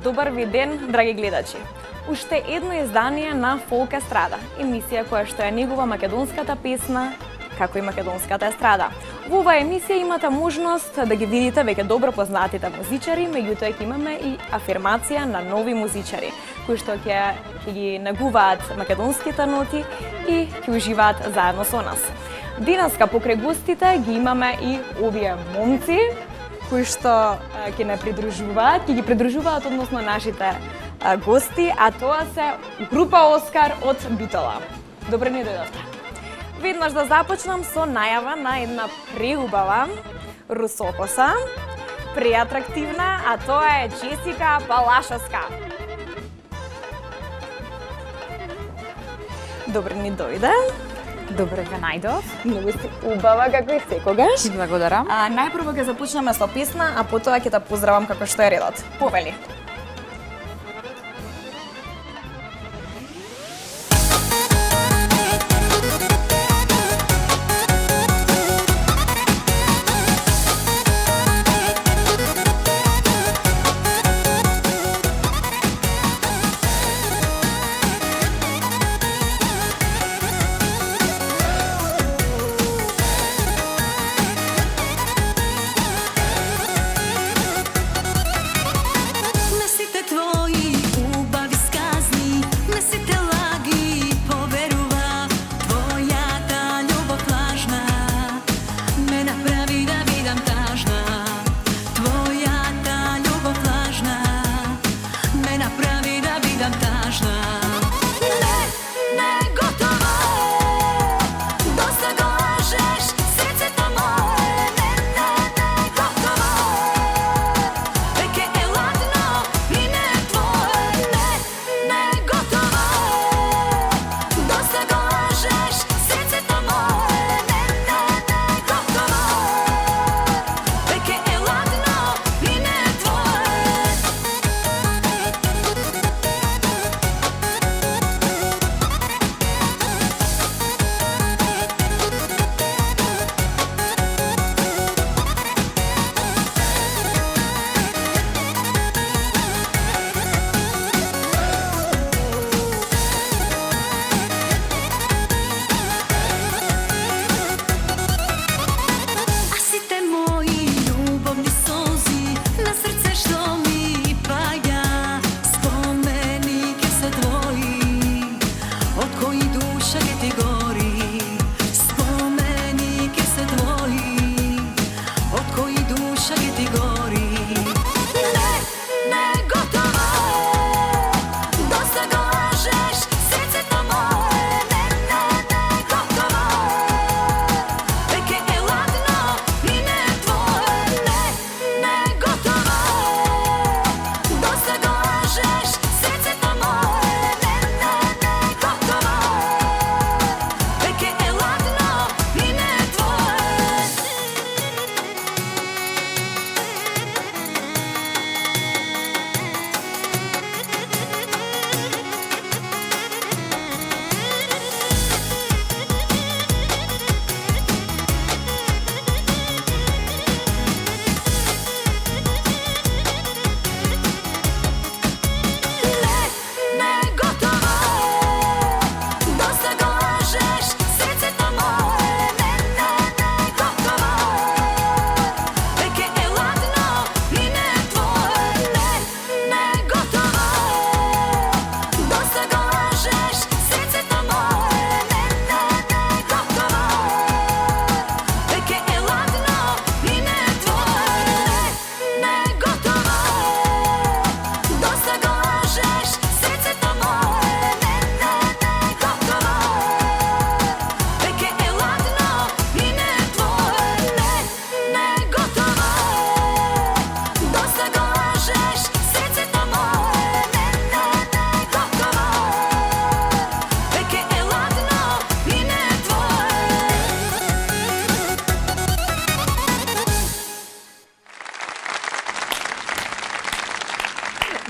Добар ви ден, драги гледачи. Уште едно издание на Фолк естрада, емисија која што ја негува македонската песна, како и македонската естрада. Во оваа емисија имате можност да ги видите веќе добро познатите музичари, меѓутоа ќе имаме и афирмација на нови музичари, кои што ќе ги негуваат македонските ноти и ќе уживаат заедно со нас. Денеска покрај гостите ги имаме и овие момци, кои што ќе не придружуваат, ќе ги придружуваат односно нашите гости, а тоа се група Оскар од Битола. Добре ни дојдовте. Веднаш да започнам со најава на една преубава русокоса, преатрактивна, а тоа е Джесика Балашевска. Добре ни дојде. Добре ве најдов. Многу си убава како и секогаш. Ти благодарам. Најпрво ќе започнеме со песна, а потоа ќе те поздравам како што е редот. Повели.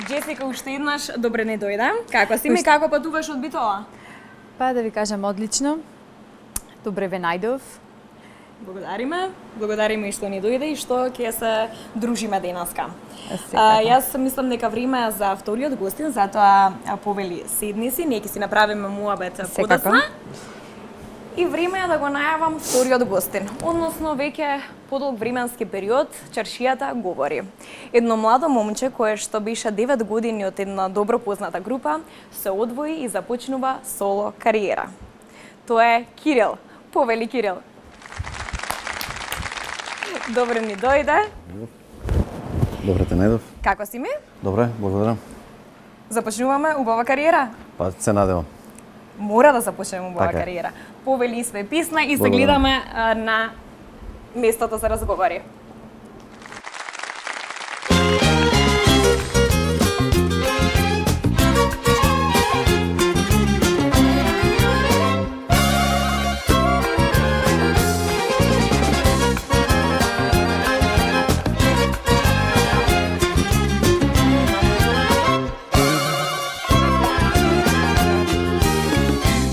Джесика, уште еднаш добре не дојде. Како си и како патуваш од Битола? Па да ви кажам одлично. Добре ве најдов. Благодариме и што ни дојде и што ќе се дружиме денеска. Секако. Јас мислам дека време е за вториот гостин, затоа повели седни си, ние ќе си направиме муабет подоцна. И време е да го најавам вториот гостин, односно веќе подолг временски период чаршијата говори. Едно младо момче кое што беше 9 години од една добро позната група се одвои и започнува соло кариера. Тоа е Кирил. Повели Кирил. Добре ни дојде. Добре те најдов. Како си ми? Добре, благодарам. Започнуваме убава кариера. Па се надевам. Мора да започнеме убава Така е. кариера. Повели све писна и се Благодарам. гледаме на местото за разговори.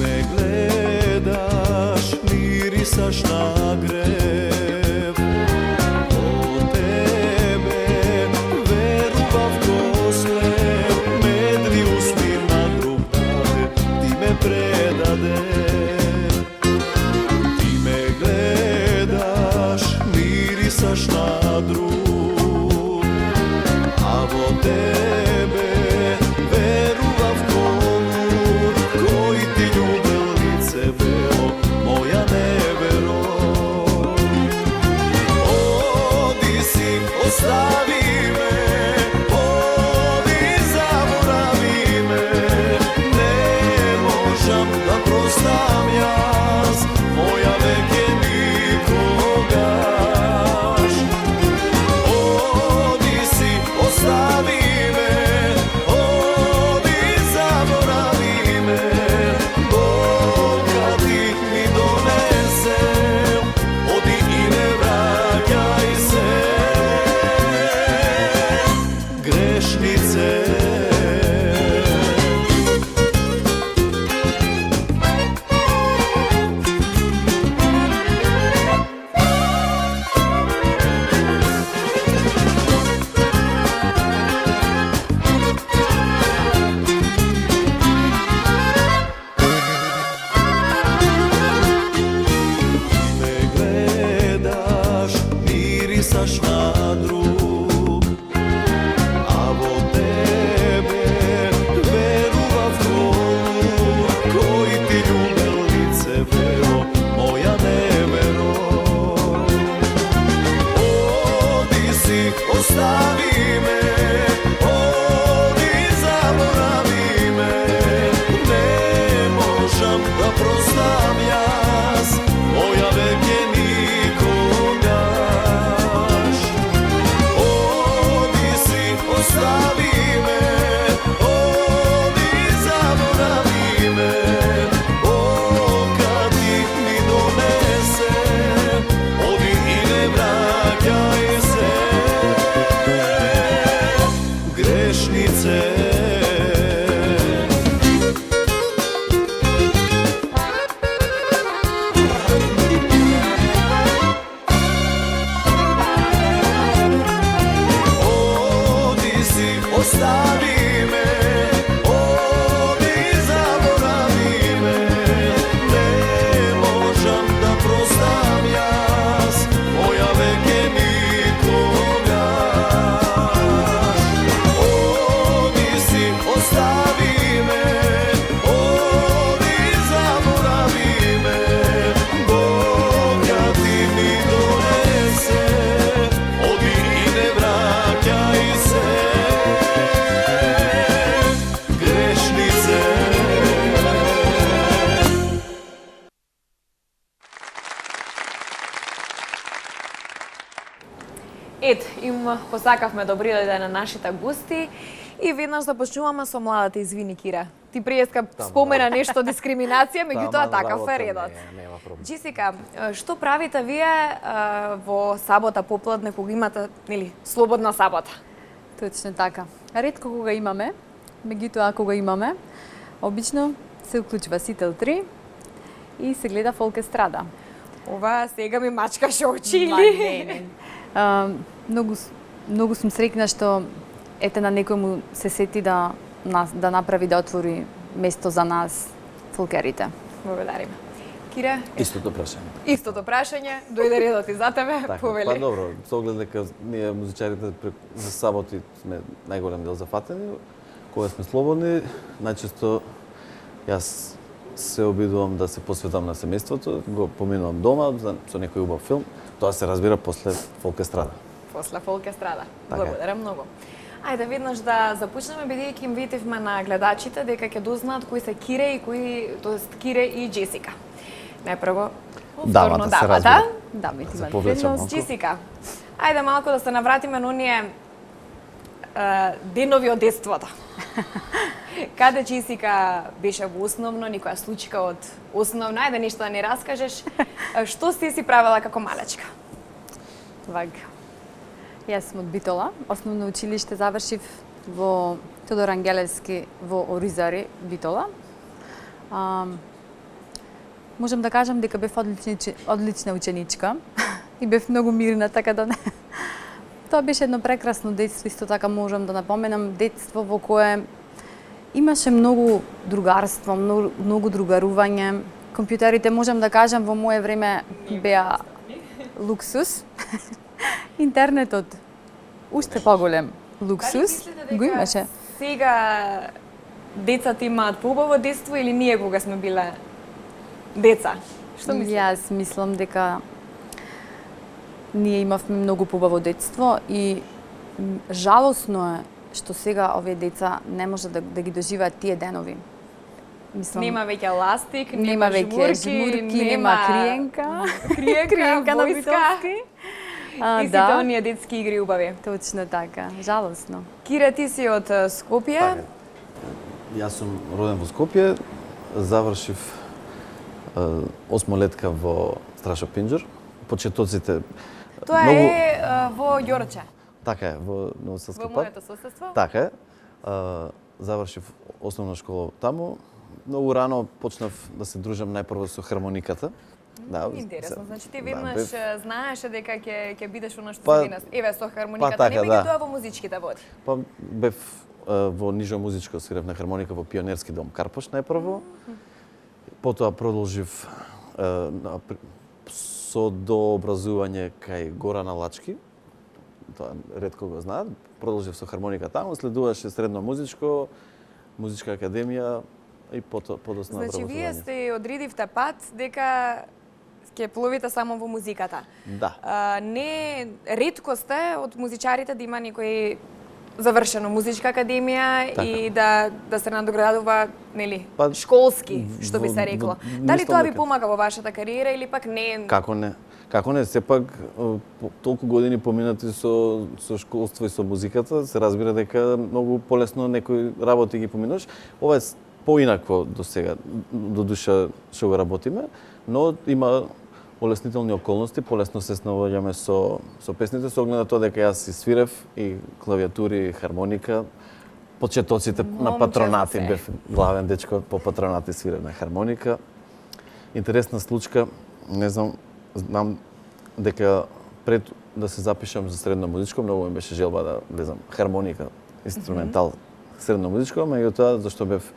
Me gledaš, mirisaš na grev. O tebe veruvav ko slep, medvi usni na drug dade, ti me predade. Ti me gledaš, mirisaš na drug, a vo tebe veruvav ko lud, koji ti ljubel lice veo, moja nevero. Odi si, ostavi me, odi zaboravi me, ne možem da prostam jaz, moja veke nikogaš. Odi si, ostavi me, odi zaboravi me, Bog kad ti mi donese, odi i ne vraćaj se, grešnice. Me gledaš, mirisaš na drug, a vo tebe veruvav ko lud, koji ti ljubel lice veo, moja nevero. Odi si, ostavi me, odi zaboravi me, ne možem da prostam jaz, moja veke nikogaš. Odi si, ostavi me, odi zaboravi me, Bog kad ti mi donese, odi i ne vraćaj se, grešnice. Odi si, ostavi me, odi zaboravi me, ne možem da prostam jaz, moja veke nikogaš. Odi si, ostavi me, odi zaboravi me, Bog kad ti mi donese, odi i ne vraćaj se, grešnice. Ет, им посакавме добри дојде на нашите гости и веднаш започнуваме со младата. Извини, Кира. Ти преска спомена нешто дискриминација, меѓутоа такав е редот. Нема проблем. Джесика, што правите вие во сабота попладне кога имате нели слободна сабота? Точно така. Ретко кога имаме, меѓутоа кога имаме, обично се уклучува Сител 3 и се гледа фолк естрада. Ова сега ми мачкаше очи Ма, или? не. Многу сум среќна што ете на некој му се сети да направи да отвори место за нас фолкерите. Благодарим. Кире, Истото прашање. истото прашање, дојде редот и за тебе, Така, повели. па добро, со оглед дека ние музичарите за саботи сме најголем дел зафатени, кога сме слободни, најчесто јас се обидувам да се посветам на семејството, го поминувам дома со некој убав филм, тоа се разбира после фолк естрада. После фолк естрада. Така е. Благодарам многу. Ајде веднаш да започнеме, бидејќи им видевме на гледачите дека ќе дознаат кои се Кире и Кире и Джесика. Најпрво, повторно Дамата се разбира. Дамите Се имаат повлечам предност. малку. Джесика. Ајде малку да се навратиме на оние денови од детството. Каде Джесика беше во основно, никоја случка од основно, ајде нешто да ни раскажеш. Што си правела како малечка? Вака. Јас сум од Битола. Основно училиште завршив во Тодор Ангелевски во Оризари, Битола. Можам да кажам дека бев одлична ученичка и бев многу мирна, така да не. Тоа беше едно прекрасно детство, исто така можам да напоменам детство во кое имаше многу другарство, многу другарување. Компјутерите, можам да кажам, во мое време беа луксус. Интернетот уште поголем луксус го имаше. Сега децата имаат поубаво детство или ние кога сме биле деца? Што мислите? Јас мислам дека ние имавме многу побаво детство и жалосно е што сега овие деца не може да ги доживеат тие денови. Мислам, Нема веќе ластик, нема веќе жмурки, нема криенка, криенка на војска. битовски. И сите Да, оние детски игри убави. точно така, жалосно. Кире, ти си од Скопје. Така. Јас сум роден во Скопје, завршив осмолетка во Страшо Пинџур. Почетоците Тоа многу... е во Ѓорче, Така е, во Новоселски во пат. моето соседство. Така е. Завршив основна школа таму. Многу рано почнав да се дружам најпрво со хармониката. Да, Интересно, значи ти да, веднаш бев- знаеше дека ќе бидеш она што Па- се денес. Еве со хармониката, така, не да. тоа во музичките води. Па бев во нижо музичко свирев на хармоника во Пионерски дом Карпош најпрво. Потоа продолжив со дообразување кај Горана Лачки. Тоа ретко го знаат. Продолжив со хармоника таму, следуваше средно музичко, музичка академија и подосна Значи вие образование. сте одредивте пат дека ќе пловите само во музиката. Да. Не ретко сте од музичарите да има некој завршено музичка академија Така. и да се надоградува, нели, Па, школски, што би се во- рекло. во- Дали мислам тоа ви дека- помага во вашата кариера или пак не? Како не? Како не? Сепак толку години поминати со школство и со музиката, се разбира дека многу полесно некои работи ги поминуваш. Ова е поинакво до сега, до душа што го работиме, но има олеснителни околности, полесно се снаоѓаме со песните, со оглед на тоа дека јас си свирев и клавиатури, хармоника. Почетоците на Момче патронати се. бев главен дечко, по патронати свирев на хармоника. Интересна случка, не знам дека пред да се запишам за средно музичко, многу ми беше желба да влезам хармоника, инструментал, средно музичко, меѓутоа зашто бев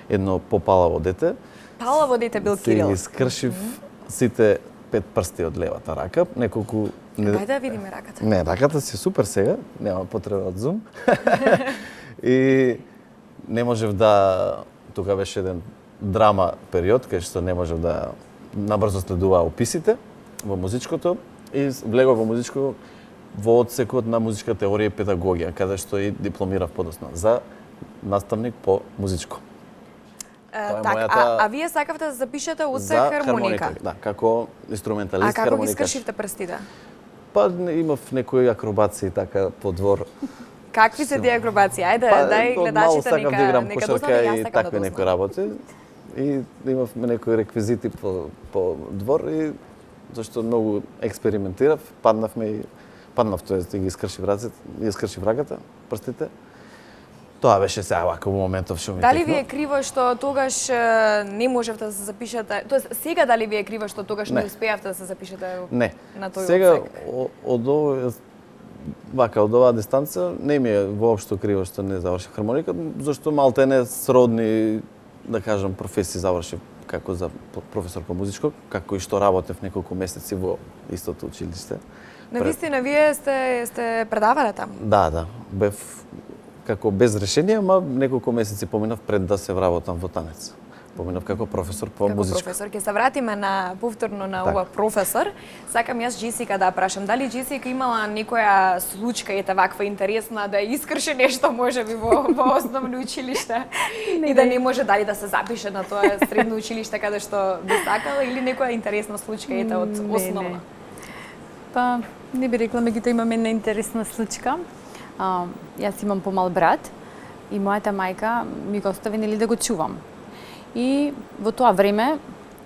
едно попалаво дете, Палаво дете бил си Кирил. ги скршив сите 5 прсти од левата рака, неколку Ајде да видиме раката. Не, раката си супер сега, нема потреба од зум. И не можев да... Тука беше еден драма период, кај што не можев да набрзо следуваа описите во музичкото и влегов во музичко во одсекот на музичка теорија и педагогија, каде што и дипломирав подоцна за наставник по музичко. Тоа е Так, мојата- а вие сакавте да запишете одсек хармоника. Да, како инструменталист А како ги хармоника. скршивте прстите? Па имав некои акробации така по двор. Какви се тие акробации? Ајде, дај од мал гледачите сакав да играм нека кошарка дознаме, јас и сакам да такви некои дознам. работи. И имавме некои реквизити по двор и зашто многу експериментирав, паднав, тоест и ги скршив рацете, ги скршив раката, прстите. Тоа беше сега вака во моментов што ми Дали текна. ви е криво што тогаш не можевте да се запишете? Тоест сега дали ви е криво што тогаш не Не. успеавте да се запишете Не. на тој Сега отсек? од овој вака од оваа дистанца не ми е воопшто криво што не завршив хармоника, зашто малте не сродни, да кажам, професии завршив како за професор по музичко, како и што работев неколку месеци во истото училиште. На вистина вие сте предавале таму? Да, бев како без решение, ма неколку месеци поминав пред да се вработам во танец. Поминав како професор по Како музичко. професор. Ќе се вратиме на повторно на Така. ова професор. Сакам јас Джесика да прашам, дали Джесика имала некоја случка ете ваква интересна да искрши нешто можеби во основно училиште и да не може дали да се запише на тоа средно училиште каде што би сакала или некоја интересна случка ете од основна? Па, не би рекла, меѓутоа имам една интересна случка. Јас имам помал брат и мојата мајка ми го остави нели да го чувам. И во тоа време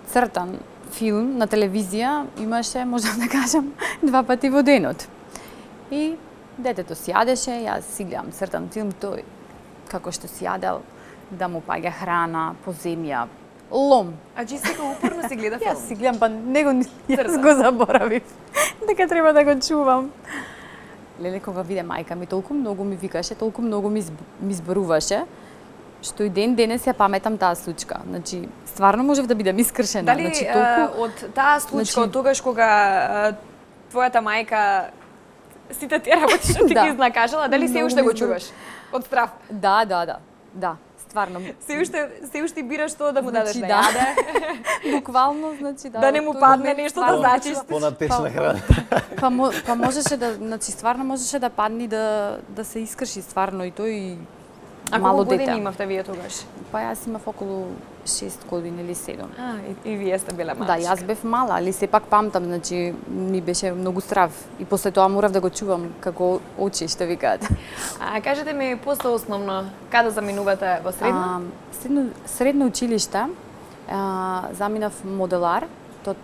цртан филм на телевизија имаше, можам да кажам, 2 пати во денот. И детето си јадеше, јас си гледам цртан филм, тој како што си јадел, да му паѓа храна по земја, лом. А Джесика упорно си гледа филм? Јас си гледам, па него јас Цртан. го заборавив. Дека треба да го чувам. Леле, кога виде мајка ми, толку многу ми викаше, толку многу ми зборуваше, што и ден денес ја паметам таа случка. Значи, стварно можев да бидам искршена. Дали Значи, толку... од таа случка, Значи- од тогаш кога твојата мајка сите тие работи што ти Да. ги изнакажала, дали се Многу уште ми го збор- чуваш? Од страв. Да, стварно. Се уште бираш тоа да му дадеш Значи, да да. јаде. Буквално, значи, да. Да не му тој падне момент нешто да стварно зачисти. чувам. Понатечна храна. Па можеше да, значи стварно можеше да падне и да се искрши стварно и тој и А мало колку дете. години имавте вие тогаш? Па јас имав околу 6 години или 7. А, и вие сте биле Да, малчки. јас бев мала, али сепак памтам, значи ми беше многу страв и после тоа морав да го чувам како очи, што викаат. А кажете ми после основно каде заминувате во средно? Средно училиште заминав моделар,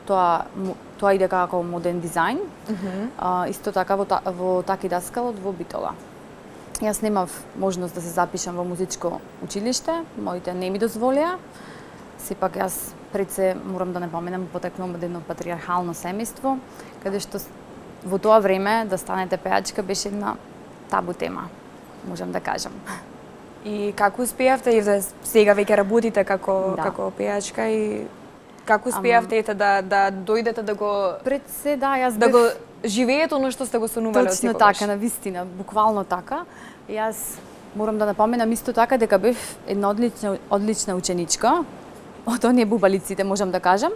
тоа иде како моден дизајн. Исто така во Таки Даскалот во Битола. Јас немав можност да се запишам во музичко училиште, моите не ми дозволија. Сепак јас пред се морам да не поменам, потекнувам од едно патриархално семејство, каде што во тоа време да станете пеачка беше една табу тема, можам да кажам. И како успеавте и да сега веќе работите како Да. како пеачка и како успеавте ете да дојдете да го Пред се, да, јас да бев... го живеете оно што сте го сонувале од Точно секогаш? така, на вистина, буквално така. Јас морам да напоменам исто така дека бев една одлична ученичка, од оние бубалиците, можам да кажам.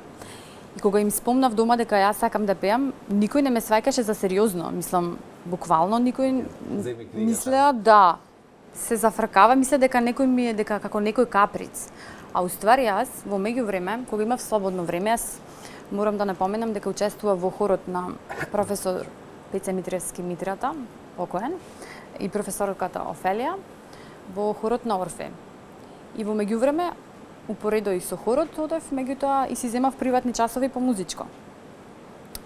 И кога им спомнав дома дека јас сакам да пеам, никој не ме сваќаше за сериозно. Мислам, буквално никој мислеа да се зафркава, мисля дека некој ми е дека како некој каприц. А уствари јас во меѓувреме, кога имав слободно време, јас морам да напоменам дека учествував во хорот на професор Пеце Митревски Митрата, покоен, и професорката Офелија во хорот на Орфе. И во меѓувреме, упоредо и со хорот одев, меѓутоа и си земав приватни часови по музичко.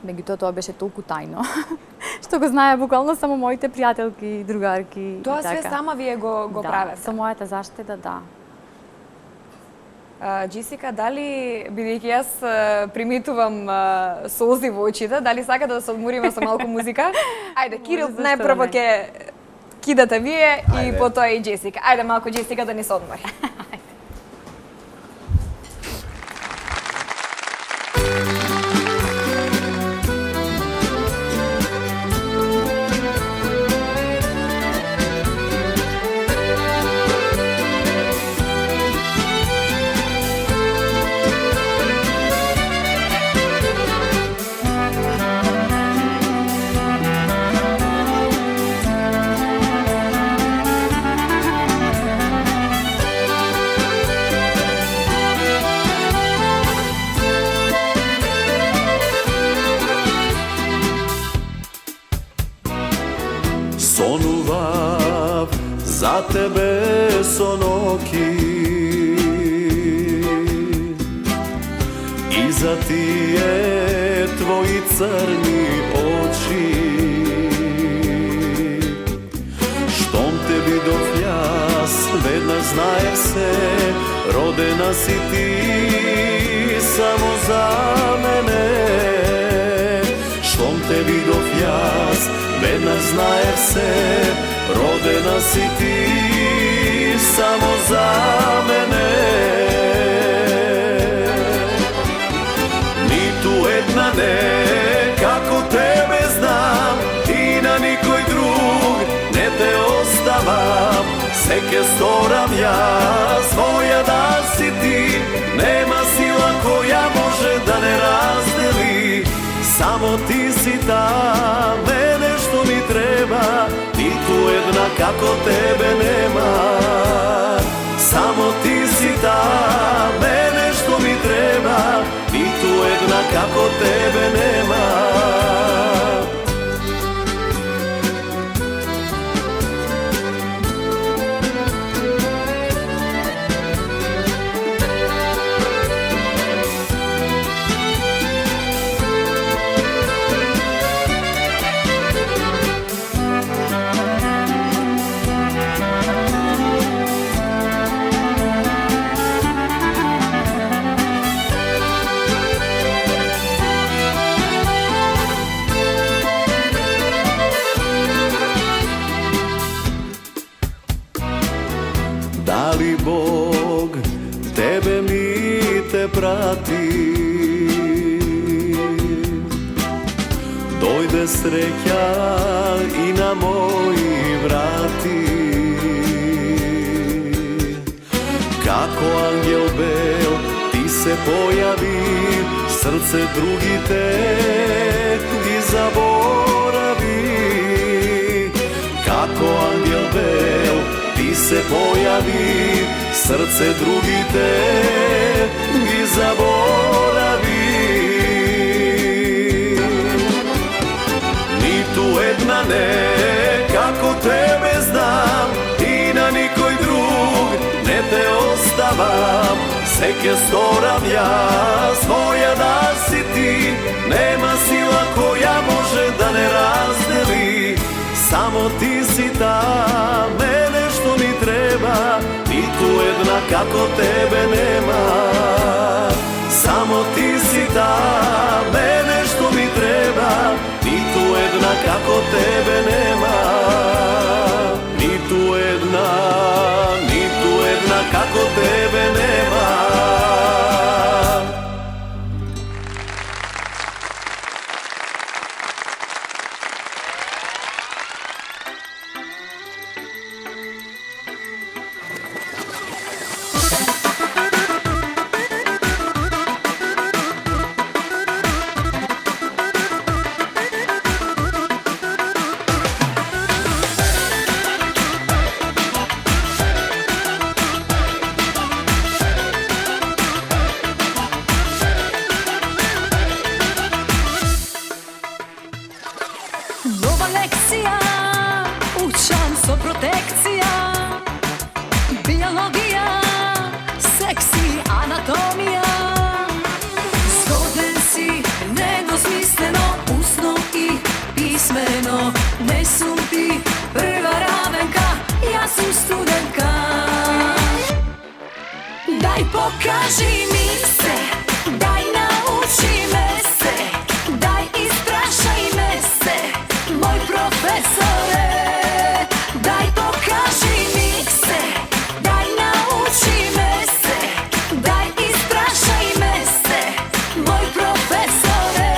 Меѓутоа тоа беше толку тајно, што го знае буквално само моите пријателки, другарки Тоа и све така. сама вие го Да, правевте. со мојата заштеда, да. Джесика, дали, бидејќи јас приметувам солзи во очите, дали сакате да се одмориме со малку музика? Ајде, Кирил, зашто најпрво не. ќе кидате вие и Ајде. потоа и Джесика. Ајде малку Джесика да ни се одмори. Сонував за тебе со ноќи и за тие твои црни очи. Штом те видов јас знаев се, родена си ти само за мене. Щом те видов јас, веднаш знаев се, родена си ти само за мене. Ниту една не, како тебе знам, и на никој друг не те оставам. Се ке сторам јас, твоја да си ти, нема сила која може да не раздели. Само ти си та, мене што ми треба, ниту една како тебе нема. Само ти си та, мене што ми треба, ниту една како тебе нема. Дали Бог тебе ми те прати, дојде среќа и на мои врати. Како ангел бел ти се појави, срце другите ги заборави. Како ангел бел ти се појави, срце другите ги заборави. Ниту една не, како тебе знам, и на никој друг не те оставам. Се ке сторам јас, твоја да си ти, нема сила која може да не раздели. Само ти си та, мене што ми треба, ниту една како тебе нема. Само ти си та, мене што ми треба, ниту една како тебе нема. Ниту една како тебе нема. Nova lekcija, učam so protekcija, biologija, seksi, anatomija. Zgoden si, nedosmisleno, usno i pismeno. Ne sum ti prva ravenka, ja sam studentka. Daj pokaži mi se, daj nauči me se, daj istrašaj me se, moj profesore. Daj pokaži mi se, daj nauči me se, daj istrašaj me se, moj profesore.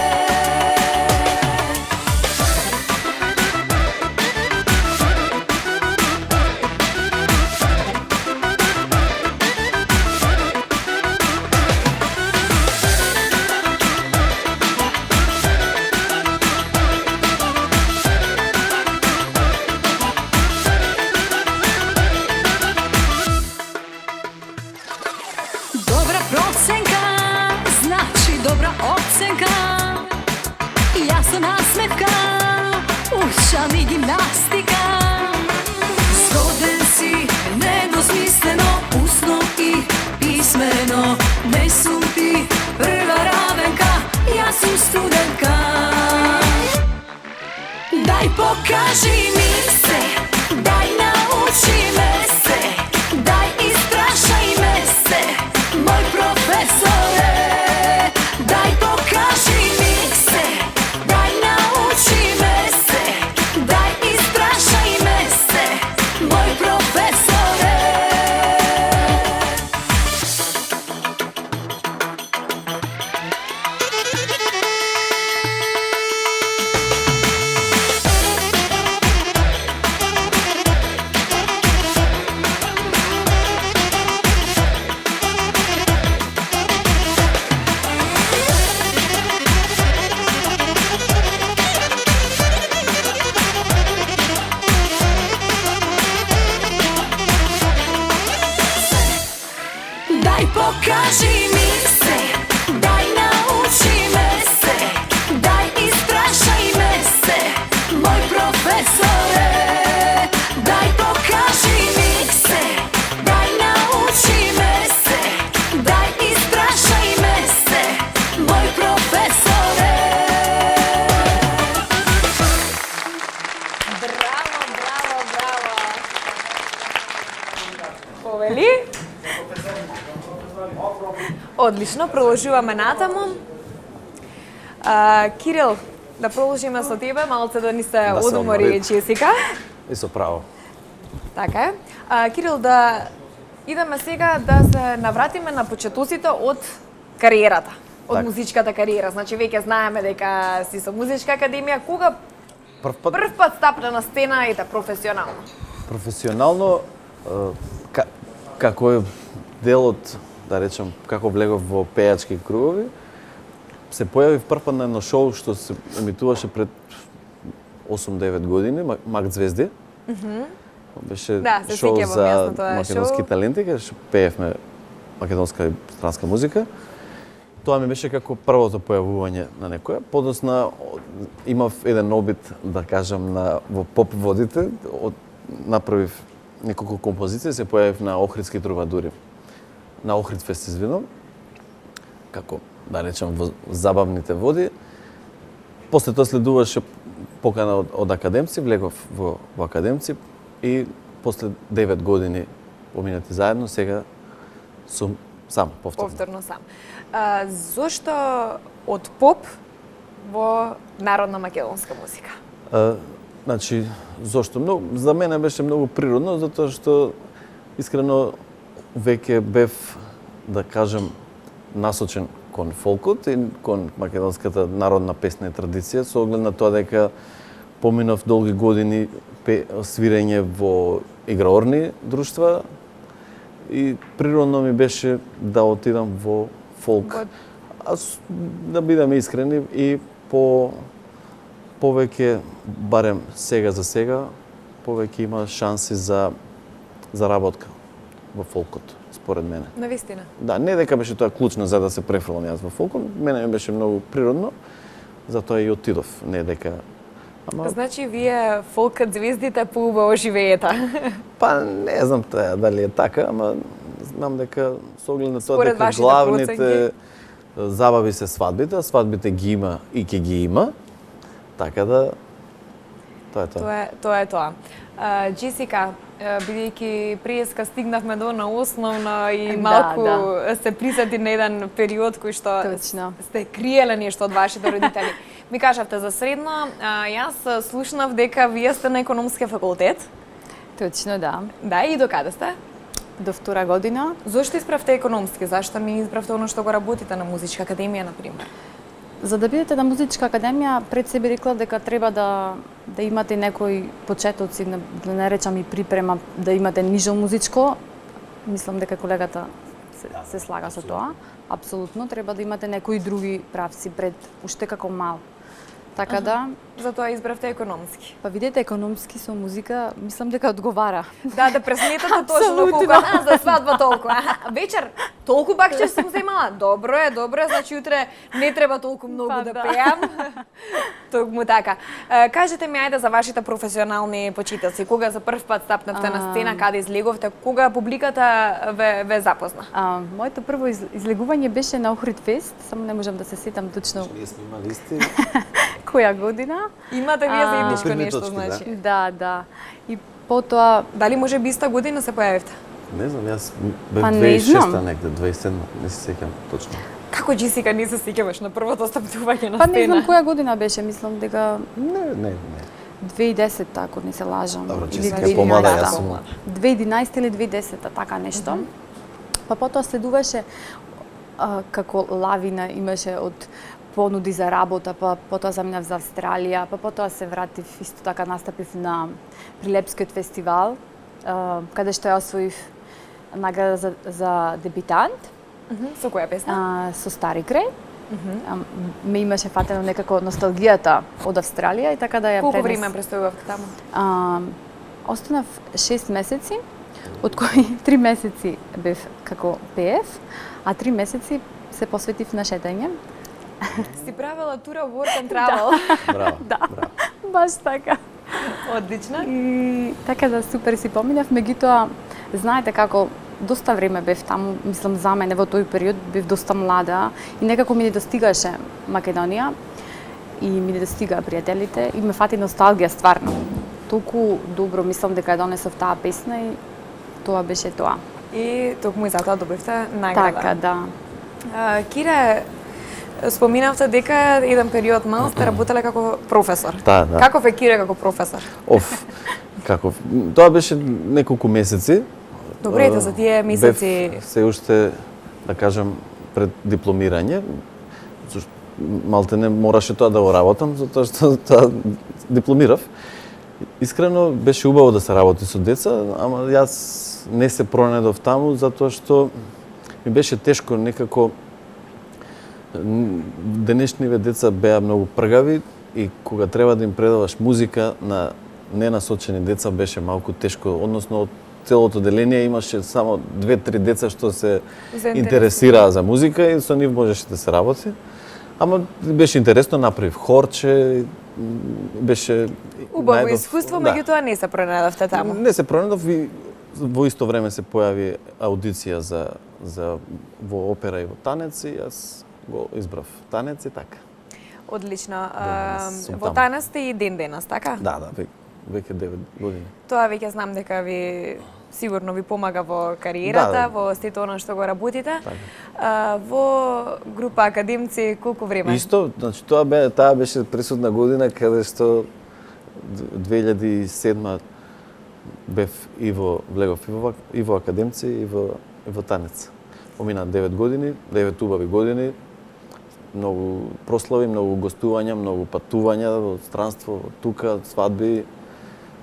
Dobra procenka, znači dobra ocenka. Ja sam nasmetka, ušam i gimnastika. Zgoden si, nedosmisleno, usno i pismeno. Ne sum ti prva ravenka, ja sam studentka. Daj pokaži mi se, daj nauči me se, daj Одлично, продолжуваме натаму. Кирил, да продолжиме со тебе, малце да ни се Да се одмори одмори. Джесика. И со право. Така е. Кирил, да идеме сега да се навратиме на почетоците од кариерата, од Така. музичката кариера. Значи веќе знаеме дека си со музичка академија. Кога Прв прв пат стапна на сцена и професионално? професионално како е дел од, да речем, како влегов во пејачки кругови, се појави прв пат на едно шоу што се емитуваше пред 8-9 години, Мак Звезди. Беше Да, се шоу сеќавам за јасно тоа македонски шоу. таленти, каде што пеевме македонска и странска музика. Тоа ми беше како првото појавување на некоја. Подосна имав еден обид, да кажам, во поп водите, направив неколку композиции, се појавив на Охридски трубадури. На Охрид фест извинувам, како, да речем, во забавните води. После тоа следуваше покана од академци, влегов во академци и после 9 години поминати заедно, сега сум сам, повторно. Сам. Зошто од поп во народна македонска музика? Значи, зошто? За мене беше многу природно, затоа што искрено веќе бев, да кажем, насочен кон фолкот и кон македонската народна песна и традиција, со оглед на тоа дека поминав долги години свирење во играорни друштва и природно ми беше да отидам во фолк. Да бидеме искрени и повеќе, барем сега за сега, повеќе има шанси за работка во фолкот, според мене. Навистина. Да, не дека беше тоа клучно за да се префрлам јас во фолкот, мене ми беше многу природно, затоа и отидов, не дека... Ама... Значи, вие фолкот звездите поубаво живеете. Па не знам дали е така, ама знам дека со оглед на тоа Според дека вашите главните проценки? забави се свадбите, а свадбите ги има и ќе ги има. Така да тоа е тоа. Тоа е тоа. Джесика, бидејќи приеска стигнавме до на основно и малку се присети на еден период кој што Точно. сте криеле нешто од вашите родители. Ми кажавте за средно, јас слушнав дека вие сте на економски факултет. Точно, да. Да, и до каде сте? До втора година. Зошто избравте економски? Зашто не избравте оно што го работите на музичка академија, например? За да бидете на музичка академија, пред себе рекла дека треба да имате некои почетоци, да не речам и припрема, да имате нижо музичко. Мислам дека колегата се слага со тоа. Апсолутно, треба да имате некои други правци пред, уште како мал. Така да, Затоа избравте економски. па видете, економски со музика, мислам дека одговара. Да пресметате точно колку за свадба толку. Вечер толку пак ќе сум земала. Добро е, значи утре не треба толку многу Па да да. пеам. Токму така. Кажете ми ајде за вашите професионални почитоци. Кога за прв пат стапнавте на сцена, каде излеговте, кога публиката ве запозна? Моето прво излегување беше на Охрид фест, само не можам да се сетам точно Ние сме имали исти. која година. Имате вие заедничко Допирни нешто, точки, значи. Да. И потоа Дали може би иста година се појавивте? Не знам, јас бев Па не 2006-та знам. негде, 2007, не се сеќам точно. Како Джесика не се сеќаваш на првото стапнување на Па не знам сцена? која година беше, мислам дека Не. 2010 ако не се лажам. Добро, или Джесика е помлада, 2011. јас сум. 2011 или 2010, така нешто. Па потоа следуваше како лавина имаше од понуди за работа, па потоа заминав за Австралија, па потоа се вратив, исто така настапив на Прилепскиот фестивал, каде што ја освоив награда за дебитант Со која песна? со Стари крај. Ме имаше фатено некако носталгијата од Австралија и така да ја Колку пренес. време престојувавте таму? Останав 6 месеци, од кои 3 месеци бев како пеев, а 3 месеци се посветив на шетање. Си правила тура work and travel. Браво. Браво. Баш така. Одлично. И така да супер си поминав, меѓутоа знаете како доста време бев таму, мислам за мене во тој период бев доста млада и некако ми недостигаше Македонија и ми недостигаа пријателите и ме фати носталгија стварно. Толку добро мислам дека ја донесов таа песна и тоа беше тоа. И токму и затоа добивте награда. Така, да. Кире, споминавте дека еден период мал сте работеле како професор. Да. Каков е Кире како професор? Каков? Тоа беше неколку месеци. Добре, ето за тие месеци. Бев се уште, да кажам, пред дипломирање. Малте не мораше тоа да го работам, затоа што тоа дипломирав. Искрено беше убаво да се работи со деца, ама јас не се пронедов таму затоа што ми беше тешко некако. Денешниве деца беа многу пргави и кога треба да им предаваш музика на ненасочени деца беше малку тешко, односно од целото деление имаше само 2-3 деца што се интересираа за музика и со нив можеше да се работи. Ама беше интересно, направив хорче, беше Убаво искуство, меѓутоа не се пронедовте таму. Не се пронедов и во исто време се појави аудиција за во опера и во танец и јас го избрав танец и така. Одлично. сум Во таму. танец сте и денес, така? Да, веќе 9 години. Тоа веќе знам дека ви сигурно ви помага во кариерата, Да. во сето она што го работите. Така. Во група академци колку време? Исто, значи таа беше пресудна година каде што 2007 бев влегов и во академци и во танец. Помина 9 години, 9 убави години, многу прослави, многу гостувања, многу патувања во странство, тука, свадби.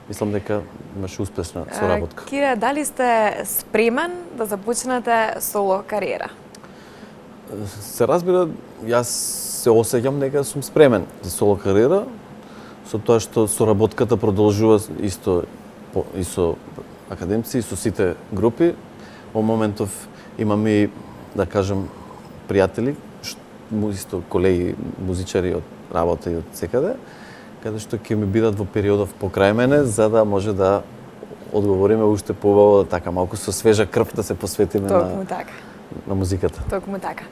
Мислам дека имаше успешна соработка. Кире, дали сте спремен да започнете соло кариера? Се разбира, јас се осеќам дека сум спремен за соло кариера, со тоа што соработката продолжува исто и со академци, и со сите групи. Во моментов имам и, да кажам, пријатели, исто колеги музичари од работа и од секаде, каде што ќе ми бидат во периодов покрај мене, за да може да одговориме уште поубаво, така малку со свежа крв да се посветиме Токму така. на музиката. Токму така.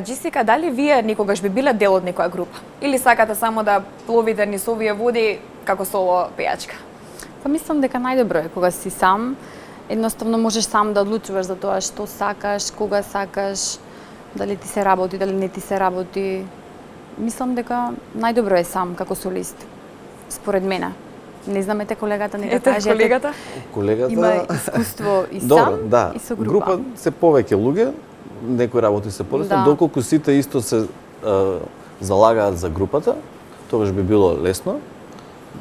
Джесика, дали вие никогаш би биле дел од некоја група? Или сакате само да пловите низ овие води како соло пејачка? Па мислам дека најдобро е кога си сам, едноставно можеш сам да одлучуваш за тоа што сакаш, кога сакаш, дали ти се работи, дали не ти се работи. Мислам дека најдобро е сам како солист, според мене. Не знам, ете колегата не да Ете каже. колегата? Има искуство и сам, Добро, да. и со група. Група се повеќе луѓе, некои работи се полесно, Да. доколку сите исто се залагаат за групата, тогаш би било лесно.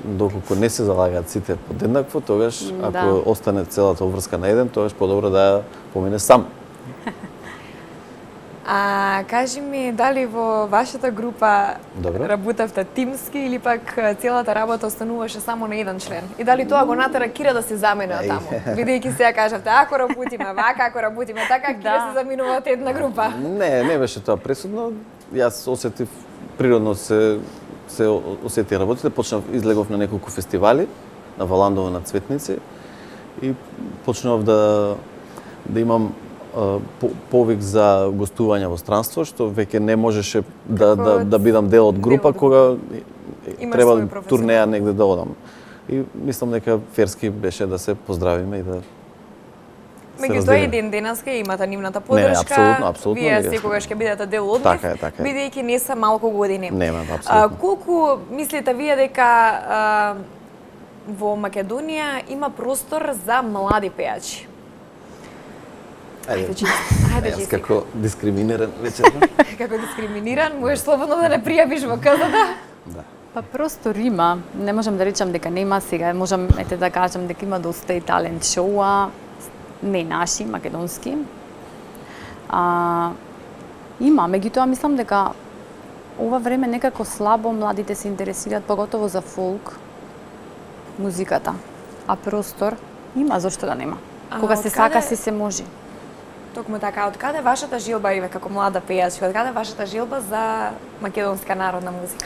Доколку не се залагаат сите подеднакво, тогаш ако остане целата обврска на еден, тогаш подобро да ја помине сам. Кажи ми, дали во вашата група Добро. работевте тимски или пак целата работа остануваше само на еден член? И дали тоа го натера Кира да се замени од таму? Бидејќи сега кажавте, ако работиме вака, ако работиме така, Кира се заминува од една група. Не беше тоа пресудно. Јас осетив природно се осети работите, почнав излегов на неколку фестивали на Валандово на Цветници и почнав да имам повик за гостување во странство, што веќе не можеше да бидам дел од група кога треба турнеја негде да одам. И мислам дека ферски беше да се поздравиме и да Меѓутоа и ден денеска имате нивната поддршка. апсолутно. Вие секогаш ќе бидете дел од нив, Така е. бидејќи не се малку години. Нема, апсолутно. Колку мислите вие дека во Македонија има простор за млади пејачи? Ајде, Јас како дискриминиран вечерно. Како дискриминиран, можеш слободно да не пријавиш во КЗД. Па простор има, не можам да речам дека нема сега, можам да кажам дека има доста и талент шоуа, не наши, македонски. Има, меѓутоа мислам дека ова време некако слабо младите се интересираат, поготово за фолк музиката. А простор има, зошто да нема? Кога се сака, се може. Токму така, од каде вашата жилба, Иве, како млада пејачка, од каде вашата жилба за македонска народна музика?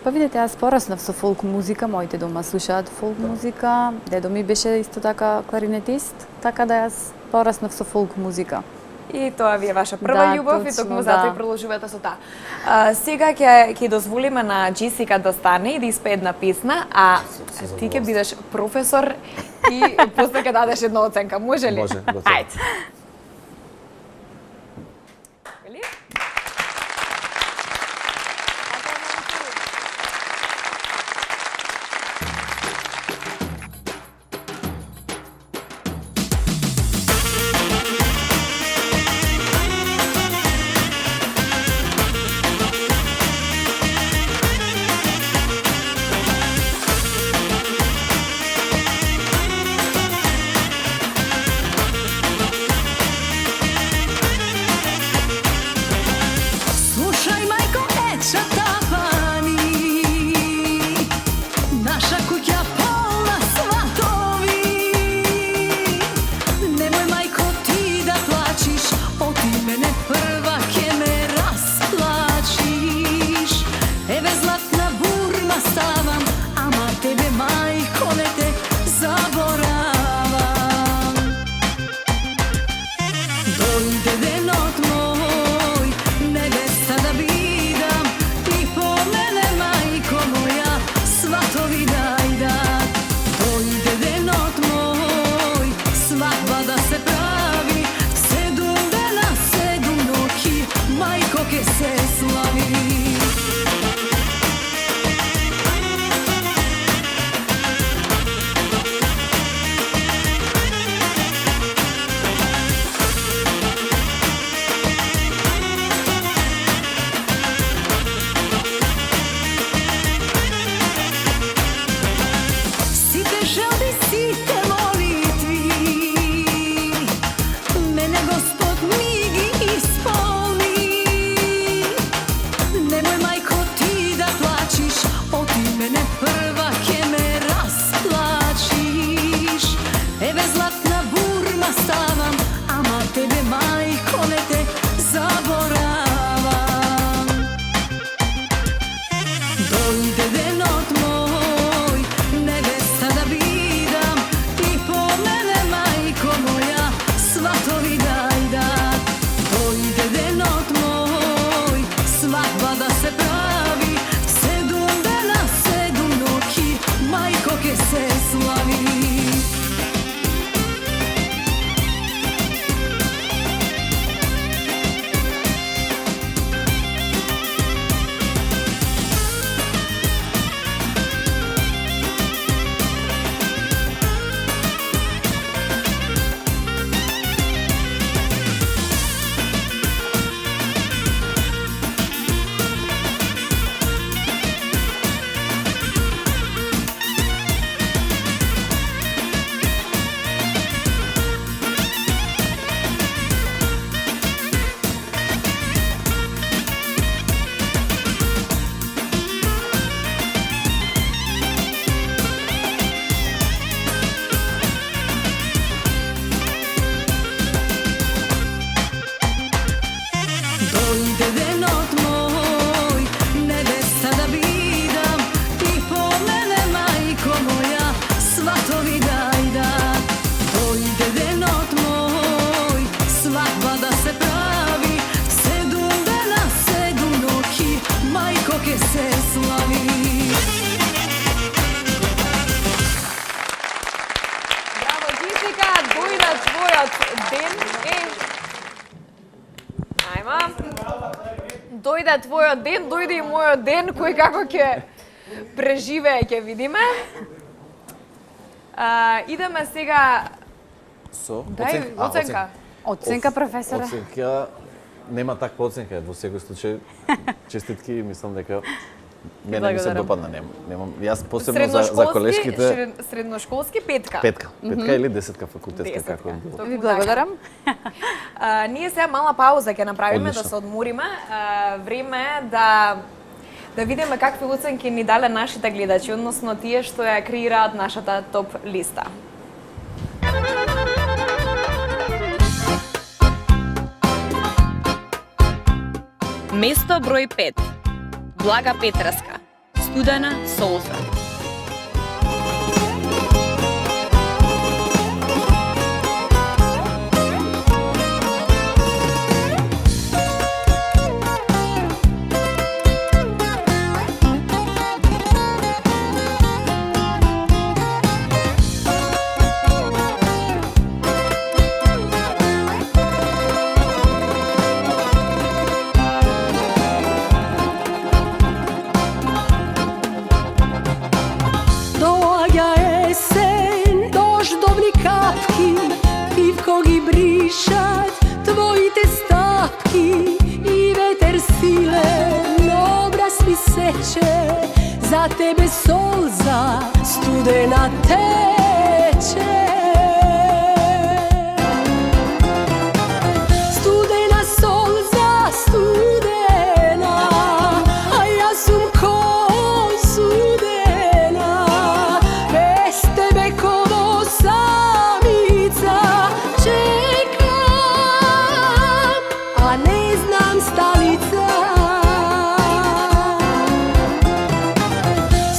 Па видете, јас пораснав со фолк музика, моите дома слушаат фолк музика, дедо ми беше исто така кларинетист, така да јас пораснав со фолк музика. И тоа ви е ваша прва љубов и токму затоа и продолжувате со таа. Сега ќе дозволиме на Джесика да стане и да испее една песна, а ти ќе бидеш професор и после ќе дадеш една оценка, може ли? Може, готово. Ајде. slavi. Dojde denot moj, nebesa da vidam, ti po mene, majko moja, svatovi daj da. Dojde denot moj, svadba da se pravi, 7 dana, 7 noći, majko ke se slavi. Браво, Джесика, дојде твојот ден е... Ајма. Дојде твојот ден, дојде и мојот ден, кој како ќе преживее, ќе видиме. Идеме сега... Со Дај оценка. Оценка, професоре. Оценка нема таква оценка, во секој случај честитки, мислам дека мене ми се Благодарам. допадна, немам. Јас посебно за колешките Средношколски петка. петка или 10 факултетска како било. Ви благодарам. Ние сега мала пауза ќе направиме Одлично. да се одмориме. Време е да видиме какви оценки ни дале нашите гледачи, односно тие што ја креираат нашата топ листа. Место број 5. Блага Петраска. Студена солза. Doaga esen, doždovni kapki, pivko gi brišat, tvoji te stapki i veter silen, obraz mi seče, za tebe solza studena teče. Studena solza, studena, a ja sam ko sudena, bez tebe kovo samica čekam, a ne znam stalica.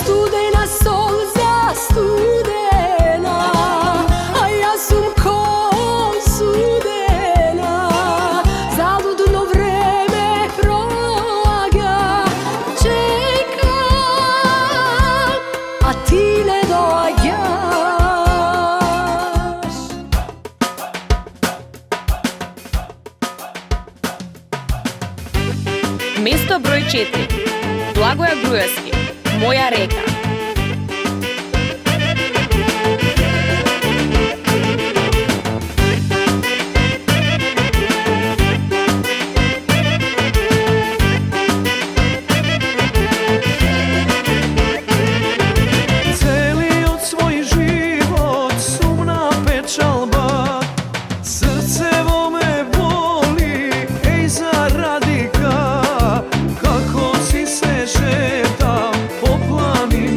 Studena solza, studena, a ja sam ko sudena, zaludno vreme proaga, čekam, a ti ne dođaš. Место број 4. Благоја Груевски. Моја река. Целиот свој живот сумна печалба, срцево ме боли, еј заради ка, како си се шетам по планини.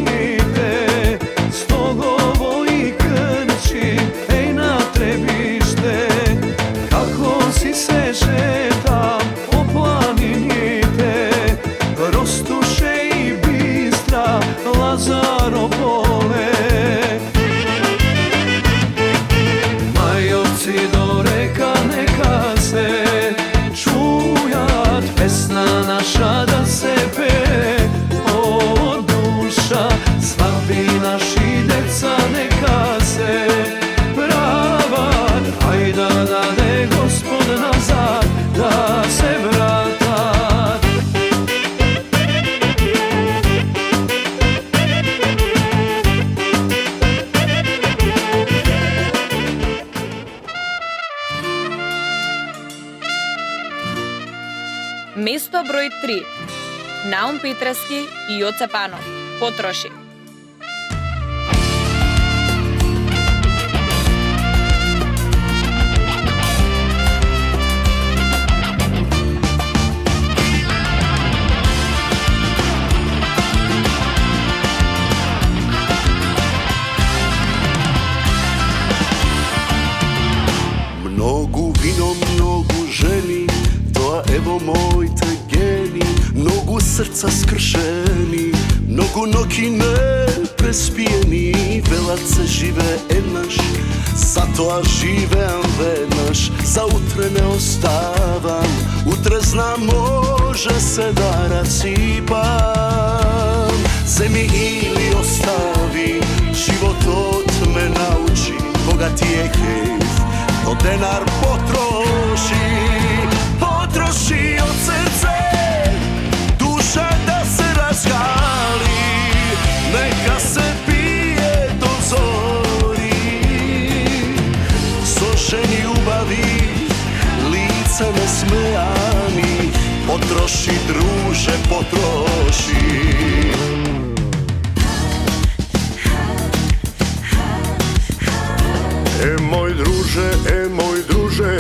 Место број 3. Наум Петрески и Јоце Панов. Потроши. Многу вино, многу жени, тоа ево моите гени, многу срца скршени, многу ноки не преспиени, велат се живе еднаш, затоа живеам веднаш, за утре не оставам, утре знам може се да расипам. Земи или остави, животот ме научи, кога ти е хејф, но денар потроши, потроши од срце, душа да се разгали, нека се пие до зори, со жени убави, лица несмеани, потроши, друже, потроши. Мой друže,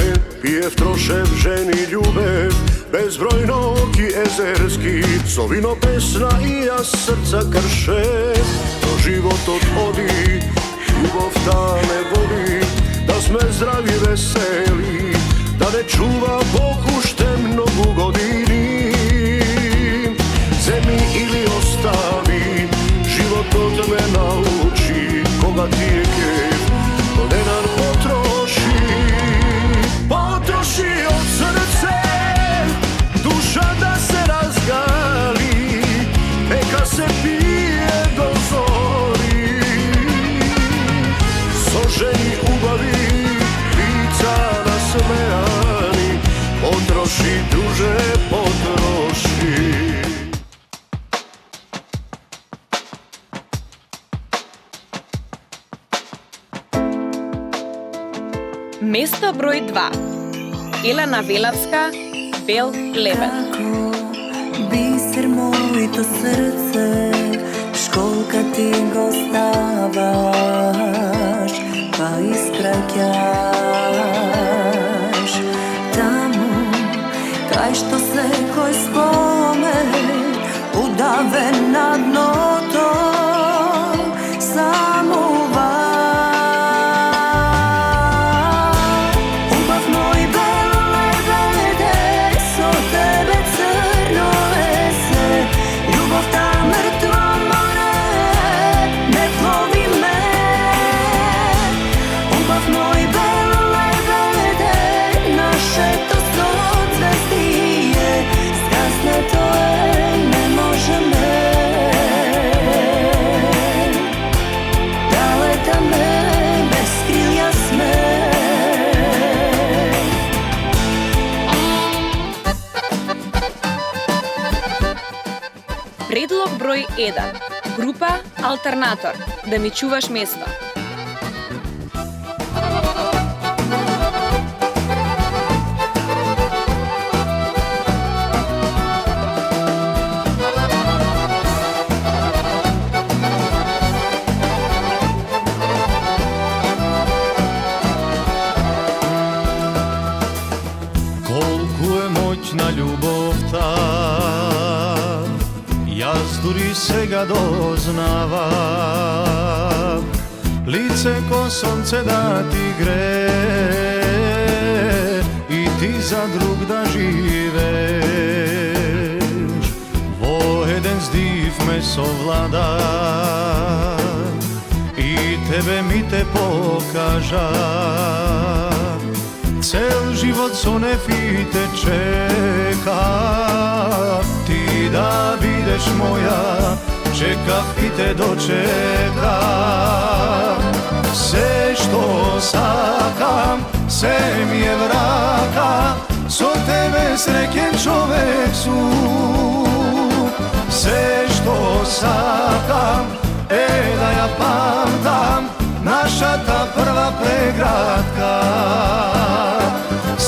пиев трошев жени љубев, безбројно оки езерски, со вино песна и јас срца кршев. Но животот оди, љубовта ме води, да сме здрави весели, да не чува Бог уште многу години. Земи или остави, животот ме научи, кога ти е кејф, то денар потроши, потроши од срце, душа да се разгали, нека се пие до зори, со жени убави, лица насмеани, потроши, друже, потроши. Место број 2. Елена Велавска, Бел лебед. Бисер моето срце, школка ти го ставаш, па испраќаш. Таму, кај што секој спомен, удавен на дното, само Предлог број 1. Група Алтернатор. Да ми чуваш место. Колку е моќна љубовта, јас дури сега дознавам, лице ко сонце да ти гре и ти за друг да живееш. Во еден здив ме совлада и тебе ми те покажа. Цел живот со нефите чека, ти да бидеш моја, чекав и те дочекав. Се што сакам, се ми е врака, со тебе среќен човек сум. Се што сакам е да ја памтам нашата прва преградка.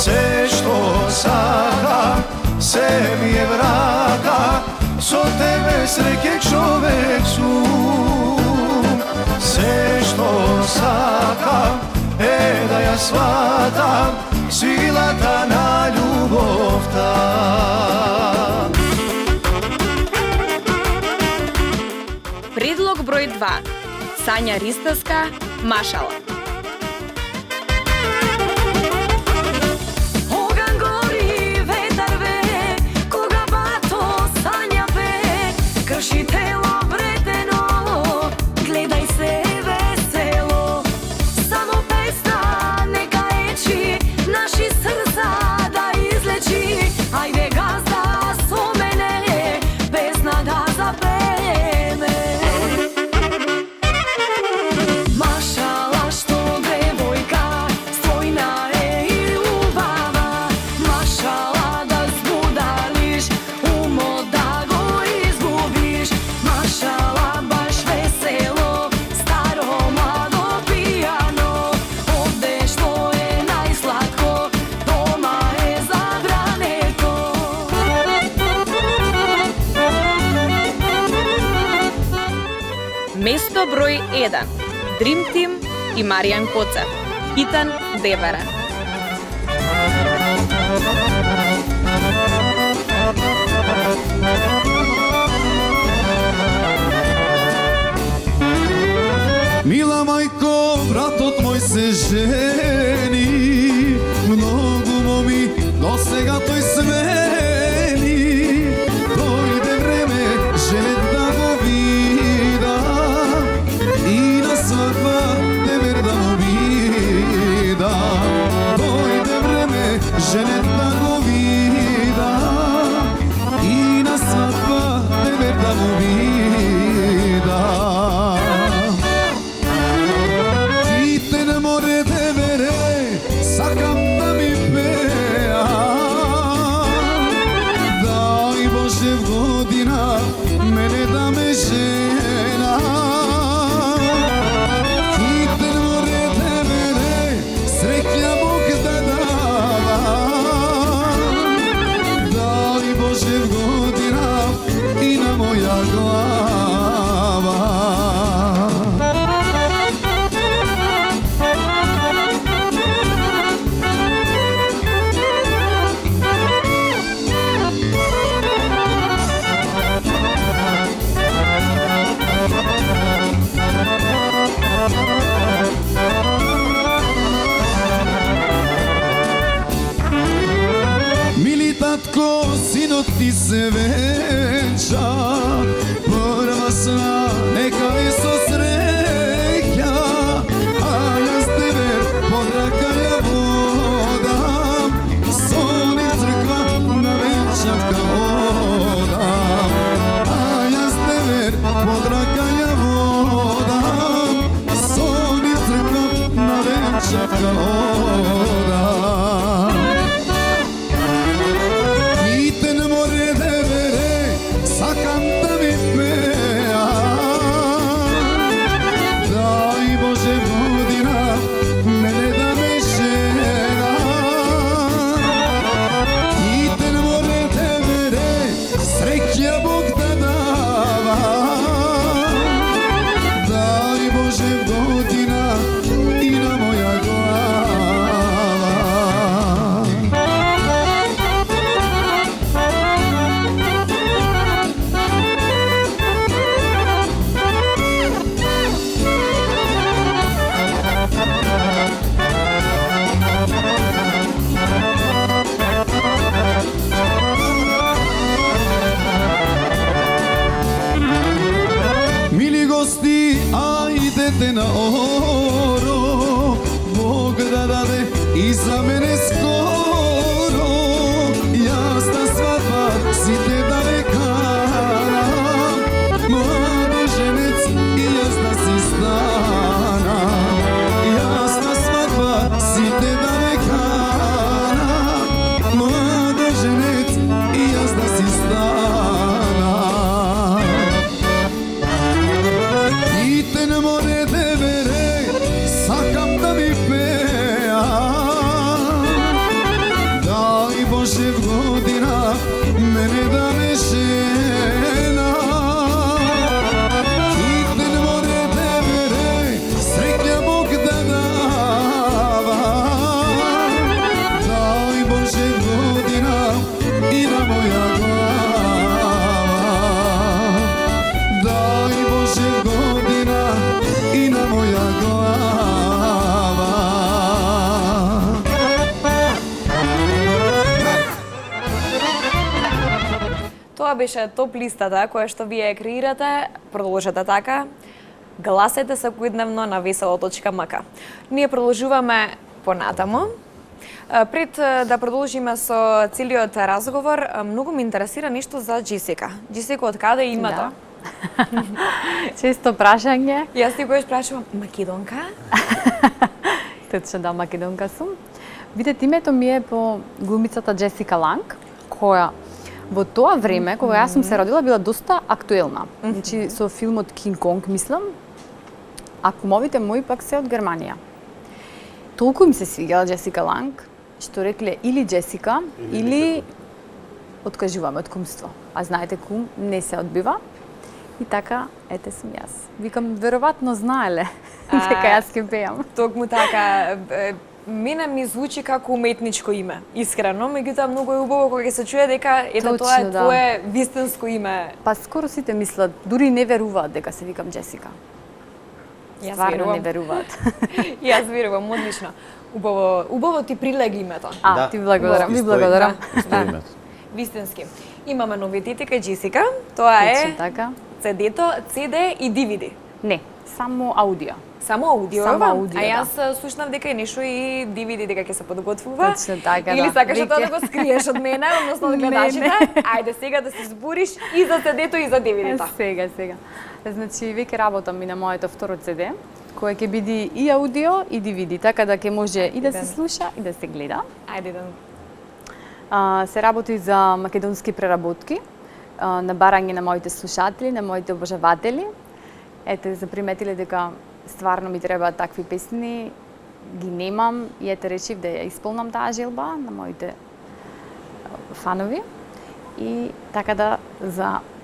Се што сакам, се ми е Со тебе среќе човечу, се што сакам е да ја сватам силата на љубовта. Предлог број 2. Сања Ристевска, Машала. Оган гори, ветар вее, кога бато сања пее, крши тело вредено, гледај се весело. Само песна нека ечи, наши срца да излечи. Ајде газда со мене, песна да запееме. Машала што девојка, својна е и убава. Машала да збудалиш, умот да го изгубиш. Машала баш весело, старо младо пијано. Овде што е најсладко, дома е забрането. Место број 1. Dream Team и Маријан Коцев. Хитен Девере. Мила мајко, братот мој се жени, многу моми до сега тој смени. Дојде време женет да го видам и на свадба девер да го видам. Дојде време женет да го видам и на свадба девер да го видам. Китен море девере, сакам да ми пеа. Дај Боже в година мене да ме жена. Китен море девере, среќа Бог да дава. Дај Боже в година и на моја глава. Мили татко, синот ти се венча, прва сна нека е со среќа, а јас тебе под рака ја водам, со ни црква на венчавка одам. А јас тебе под рака ја водам, со ни црква на венчавка одам. Китен море девере, сакам да ми пеа. Дај Боже година мене да ме жена. Китен море девере, среќа Бог да дава. Дај Боже година и на моја глава. беше топ листата која што вие ја креирате. Продолжете така. Гласете секојдневно на весело.мк. Ние продолжуваме понатаму. Пред да продолжиме со целиот разговор, многу ме интересира нешто за Джесика. Джесика, од каде е името? Често прашање. Јас ти го прашувам, македонка? Точно, да, македонка сум. Видете, името ми е по глумицата Джесика Ланг, која во тоа време, кога јас сум се родила, била доста актуелна. Значи, со филмот Кинг Конг, мислам, а кумовите мои пак се од Германија. Толку им се свигала Джесика Ланг, што рекле или Джесика, или откажуваме од кумство. А знаете, кум не се одбива. И така, ете сум јас. Викам, веројатно знаеле дека јас ќе пеам. Токму така, мене ми звучи како уметничко име, искрено, меѓутоа многу е убаво кога ќе се чуе дека ето тоа е твое вистинско име. Па скоро сите мислат, дури не веруваат дека се викам Джесика. Јас Стварно верувам. не веруваат. Јас верувам, одлично. Убаво ти прилеги името. Да. Ти благодарам, И ви стои. благодарам. Исто името. Вистински. Имаме новитетика Джесика, тоа Точно е така. CD-то, CD и DVD. Не, само аудио. Само аудио, Само ева? аудио, А јас слушнав дека и нешто и DVD дека ќе се подготвува. Точно така, Или да. сакаш тоа Веќе. да го скриеш од мене, односно од Не, гледачите? Ајде сега да се збориш и за CD-то и за DVD-то. Сега. Значи, веќе работам и на моето второ CD, кое ќе биде и аудио и DVD, така да ќе може и да се слуша и да се гледа. Ајде да. Се работи за македонски преработки, на барање на моите слушатели, на моите обожаватели. Ете, заприметиле дека стварно ми требаат такви песни, ги немам и ете решив да ја исполнам таа желба на моите фанови. И така да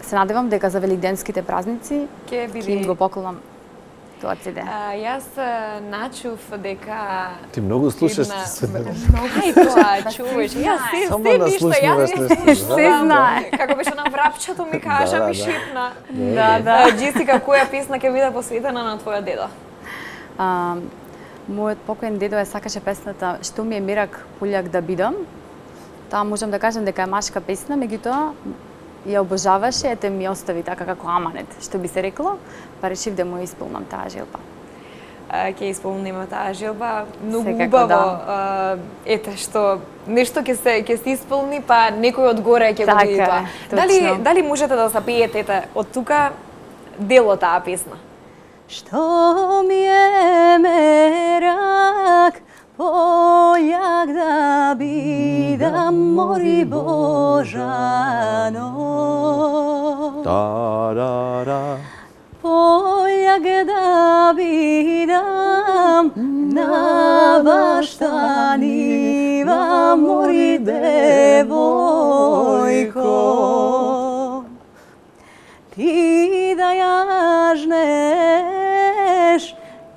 се надевам дека за великденските празници Ќе ќе им го поклонам тоа CD. Јас начув дека Ти многу слушаш една- се. Ај тоа, чуваш. Јас се Само ништо, наслушнуваш јас нешто. Се знае. Како беше на врапчето ми кажа, Да, ми да. шипна. Да. Джесика, која песна ќе биде посветена на твоја дедо? Мојот покоен дедо ја сакаше песната "Што ми е мерак пољак да бидам". Таа можам да кажам дека е машка песна, меѓутоа ја обожаваше, ете ми остави така како аманет, што би се рекло, па решив да му ја исполнам таа желба. Ќе исполниме таа желба. Многу Секако, убаво. да. Ете што нешто ќе се исполни, па некој одгоре ќе го Така види е, тоа. точно. Дали можете да запеете ете од тука дел од таа песна? Što mi je merak poljak da bidam mori Božano. Тарара. Poljak da bidam na baštanima mori devojko. Ti da jažneš,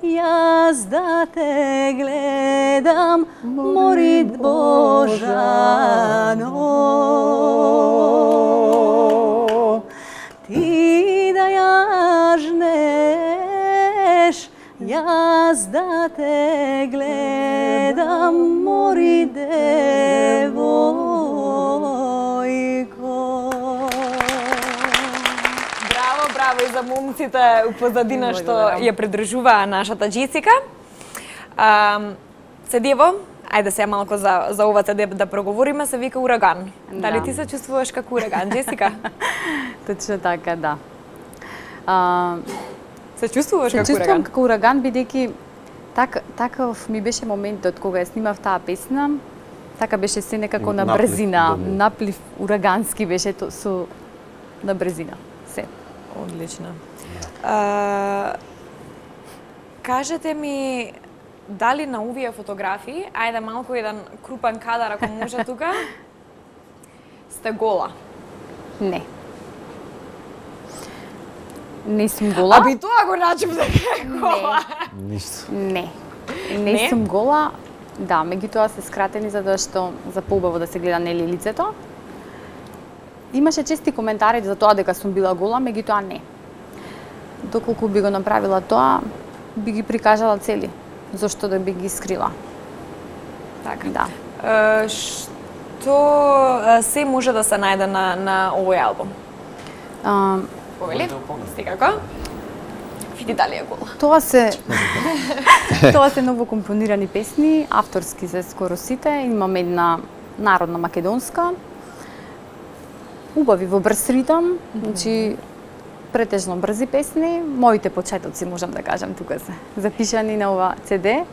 jaz da te gledam, morit Božano. Ti da jažneš, jaz da te gledam, morit devojko. Браво и за момците у позадина што ја придржуваа нашата Джесика. CD-во, ајде сега малку за ова CD да проговориме, се вика Ураган. Дали Да. ти се чувствуваш како ураган, Джесика? Точно така, да. Се чувствуваш Се како чувствувам ураган? како ураган, бидејќи такав ми беше моментот кога ја снимав таа песна. Така беше се некако на Наплив, брзина, добро. наплив урагански беше со на брзина. Се. Одлично. Кажете ми, дали на овие фотографии, ајде малку еден крупен кадар ако може тука, сте гола? Не. Не сум гола. Аби тоа го начув дека е гола. Ништо. Не. Не? Не сум гола. Да, меѓутоа се скратени затоа што за поубаво да се гледа нели лицето. Имаше чести коментари за тоа дека сум била гола, меѓутоа не. Доколку би го направила тоа, би ги прикажала цели. Зошто да би ги скрила? Така. Да. Што се може да се најде на овој албум? Повели? Сте како? Види дали е гол. Тоа се ново компонирани песни, авторски се скоро сите. Имам една народна македонска, убави во брз ритам, значи претежно брзи песни. Моите почетоци, можам да кажам, тука се запишани на ова CD.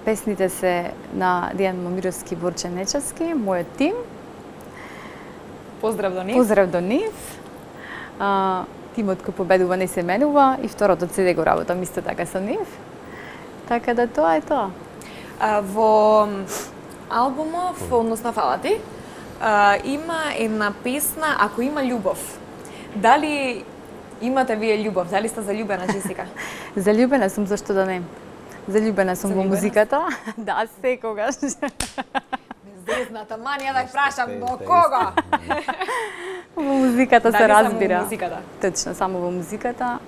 Песните се на Дијан Момировски, Борче Нечевски, мојот тим. Поздрав до нив. Поздрав до нив. Тимот кој победува не се менува и второто CD го работам исто така со нив. Така да тоа е тоа. Во албумов, односно Фала ти, има една песна Ако има љубов. Дали имате вие љубов? Дали сте заљубена, Джесика? Заљубена сум, зашто да не? Заљубена сум во музиката. Да, секогаш. Незвезната манија да прашам до кого? Во музиката се Дали само разбира. во музиката? Точно, само во музиката.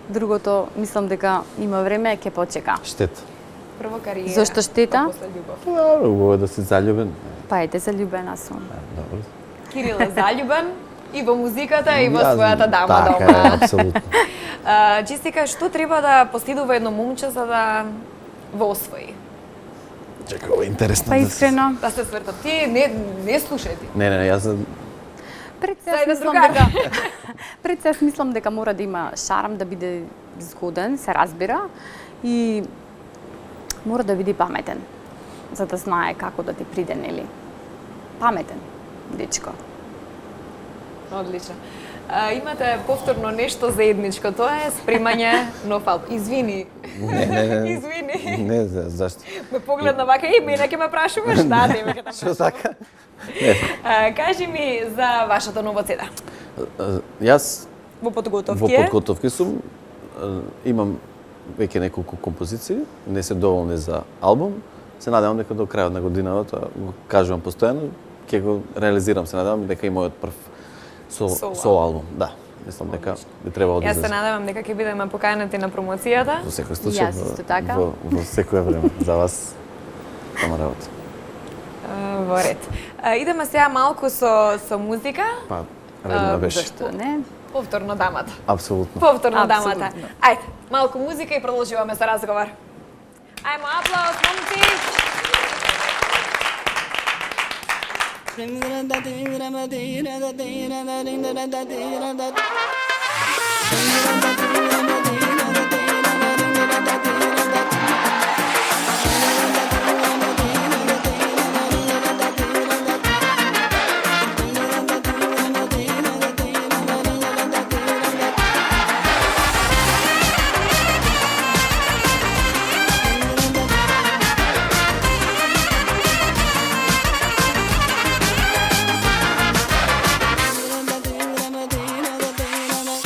Другото, мислам дека има време, ќе почека. Штета. Прво кариера. Зошто штета? па после љубов. Убаво е да си заљубен. Па ете, заљубена сум. Добро. Кирил е заљубен и во музиката и во Јас- својата дама така дома. е, апсолутно. Джесика, што треба да постигнува едно момче за да во освои? Чекај, ова е интересно. Па да се- искрено, Да се свртат. Ти не слушај ти. Не, јас пред се Зајде јас мислам другар. дека пред се јас мислам дека мора да има шарм, да биде згоден, се разбира, и мора да биде паметен, за да знае како да ти приде, нели? Паметен дечко. Одлично. Имате повторно нешто заедничко, тоа е спремање нов албум. Извини. не. Извини. Не, зашто? Ме погледна вака и мене ќе ме прашуваш, да, тебе ќе те Што така? Кажи ми за вашето ново CD. Јас Во подготовки во е? подготовки сум, имам веќе неколку композиции, не се доволни за албум. Се надевам дека до крајот на годината, го кажувам постојано, ќе го реализирам, се надевам дека и мојот прв со албум. Да, мислам дека би требало да Јас се излезе. надевам дека ќе бидеме поканети на промоцијата. Во секој случај, Јас исто така. во секое време, за вас, тама работа. Во ред. Идеме сега малку со музика. Па, редно беше. Зашто не? Повторно дамата. Апсолутно. Повторно Апсолутно. дамата. Ајде, малку музика и продолжуваме со разговор. Ајмо, аплауз, момци!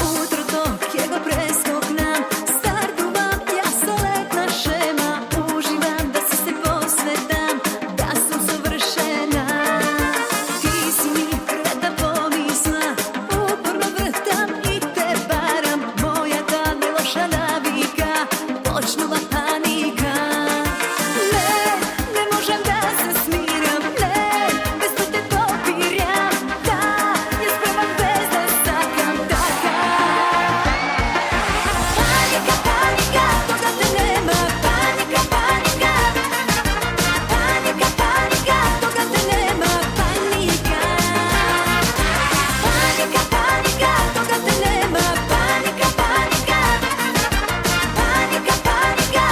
Утрото ќе го прескокнам, стартувам јас со летна шема, уживам да се посветам, да сум совршена. Ти си ми првата помисла, упорно вртам и те барам, мојата нелоша навика, почнува паника. Не можам да се смирам, без да те допирам, да, јас спремам без да сакам така. Паника, паника, кога те нема, паника, паника. Паника, паника, кога те нема, паника. Паника, паника, кога те нема, паника, паника. Паника, паника,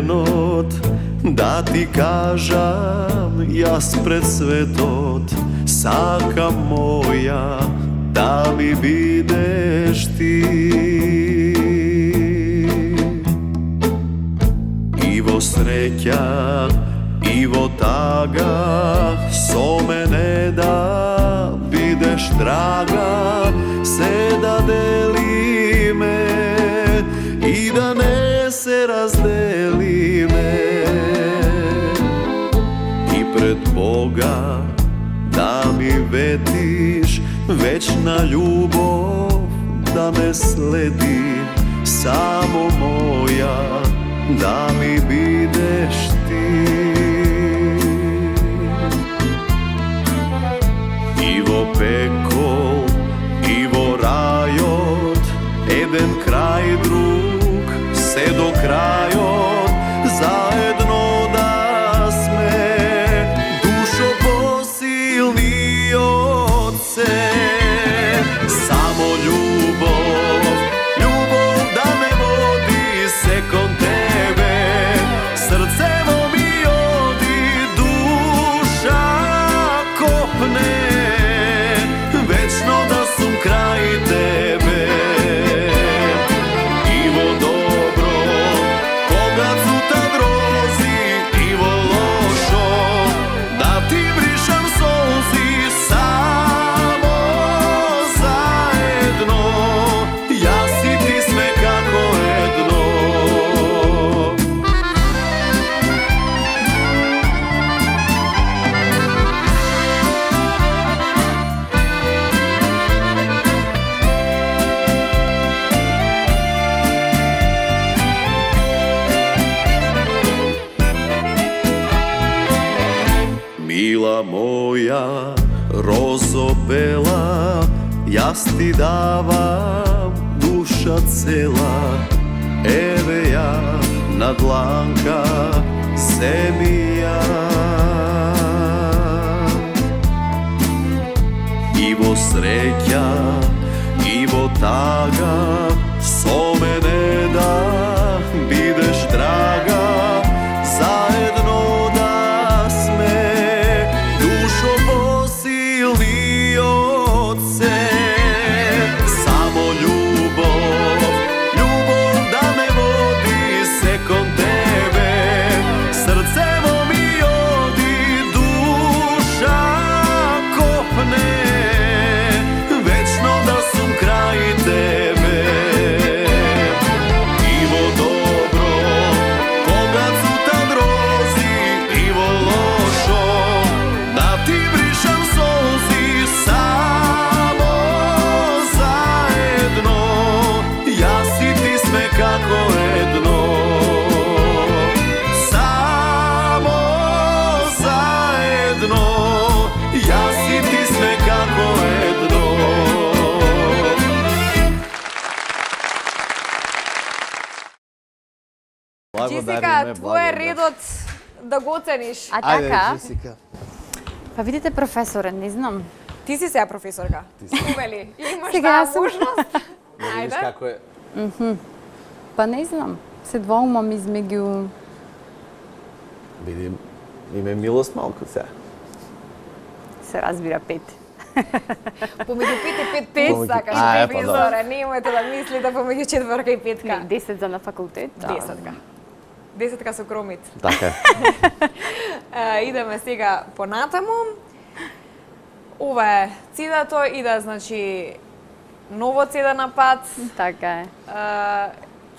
денот да ти кажам јас пред светот, сакам моја да ми бидеш ти. И во среќа и во тага со мене да бидеш драга, се да делиме и да не се разделиме. И пред Бога да ми ветиш вечна љубов да ме следи, само моја да ми бидеш ти. И во пекол и во рајот, еден крај друг се до крајот, заедно да сме, душо посилни од се. Само љубов, љубов да ме води се кон тебе, срцево ми оди, душа копне, вечно да сум крај тебе. И во добро, кога цута грози, и во лошо, да ти бришам солзи, само заедно, јас и ти сме како едно. Мила моја, розо бела, јас ти давам душа цела. Еве ја на дланка земја. И во среќа и во тага со мене да бидеш драга, заедно да сме, душо посилни од се. Само љубов, љубов да ме води се кон тебе, срцево ми оди, душа копне, вечно да сум крај тебе. И во добро, кога цута грози, и во лошо, да ти бришам солзи, само заедно, јас и ти сме како едно. Само заедно, јас и ти сме како едно. Джесика, твој е редот да го оцениш. А Ајде, така, Джесика. па видите професоре, не знам. Ти си сега професорка. Увели, имаш Сега таа јас сум. можност. Видиш Ајде. како е. Па не знам, се двоумам измеѓу Види, име милост малку сега. се разбира 5. Помеѓу 5 и 5 Помеѓу- сакаш А, е, па професора, немојте да мислите помеѓу 4 и 5. Не, 10 за на факултет. 10. 10 со кромит. Така е. Идеме сега понатаму. Ова е цидато, иде, значи, ново цеда на пат. Така е.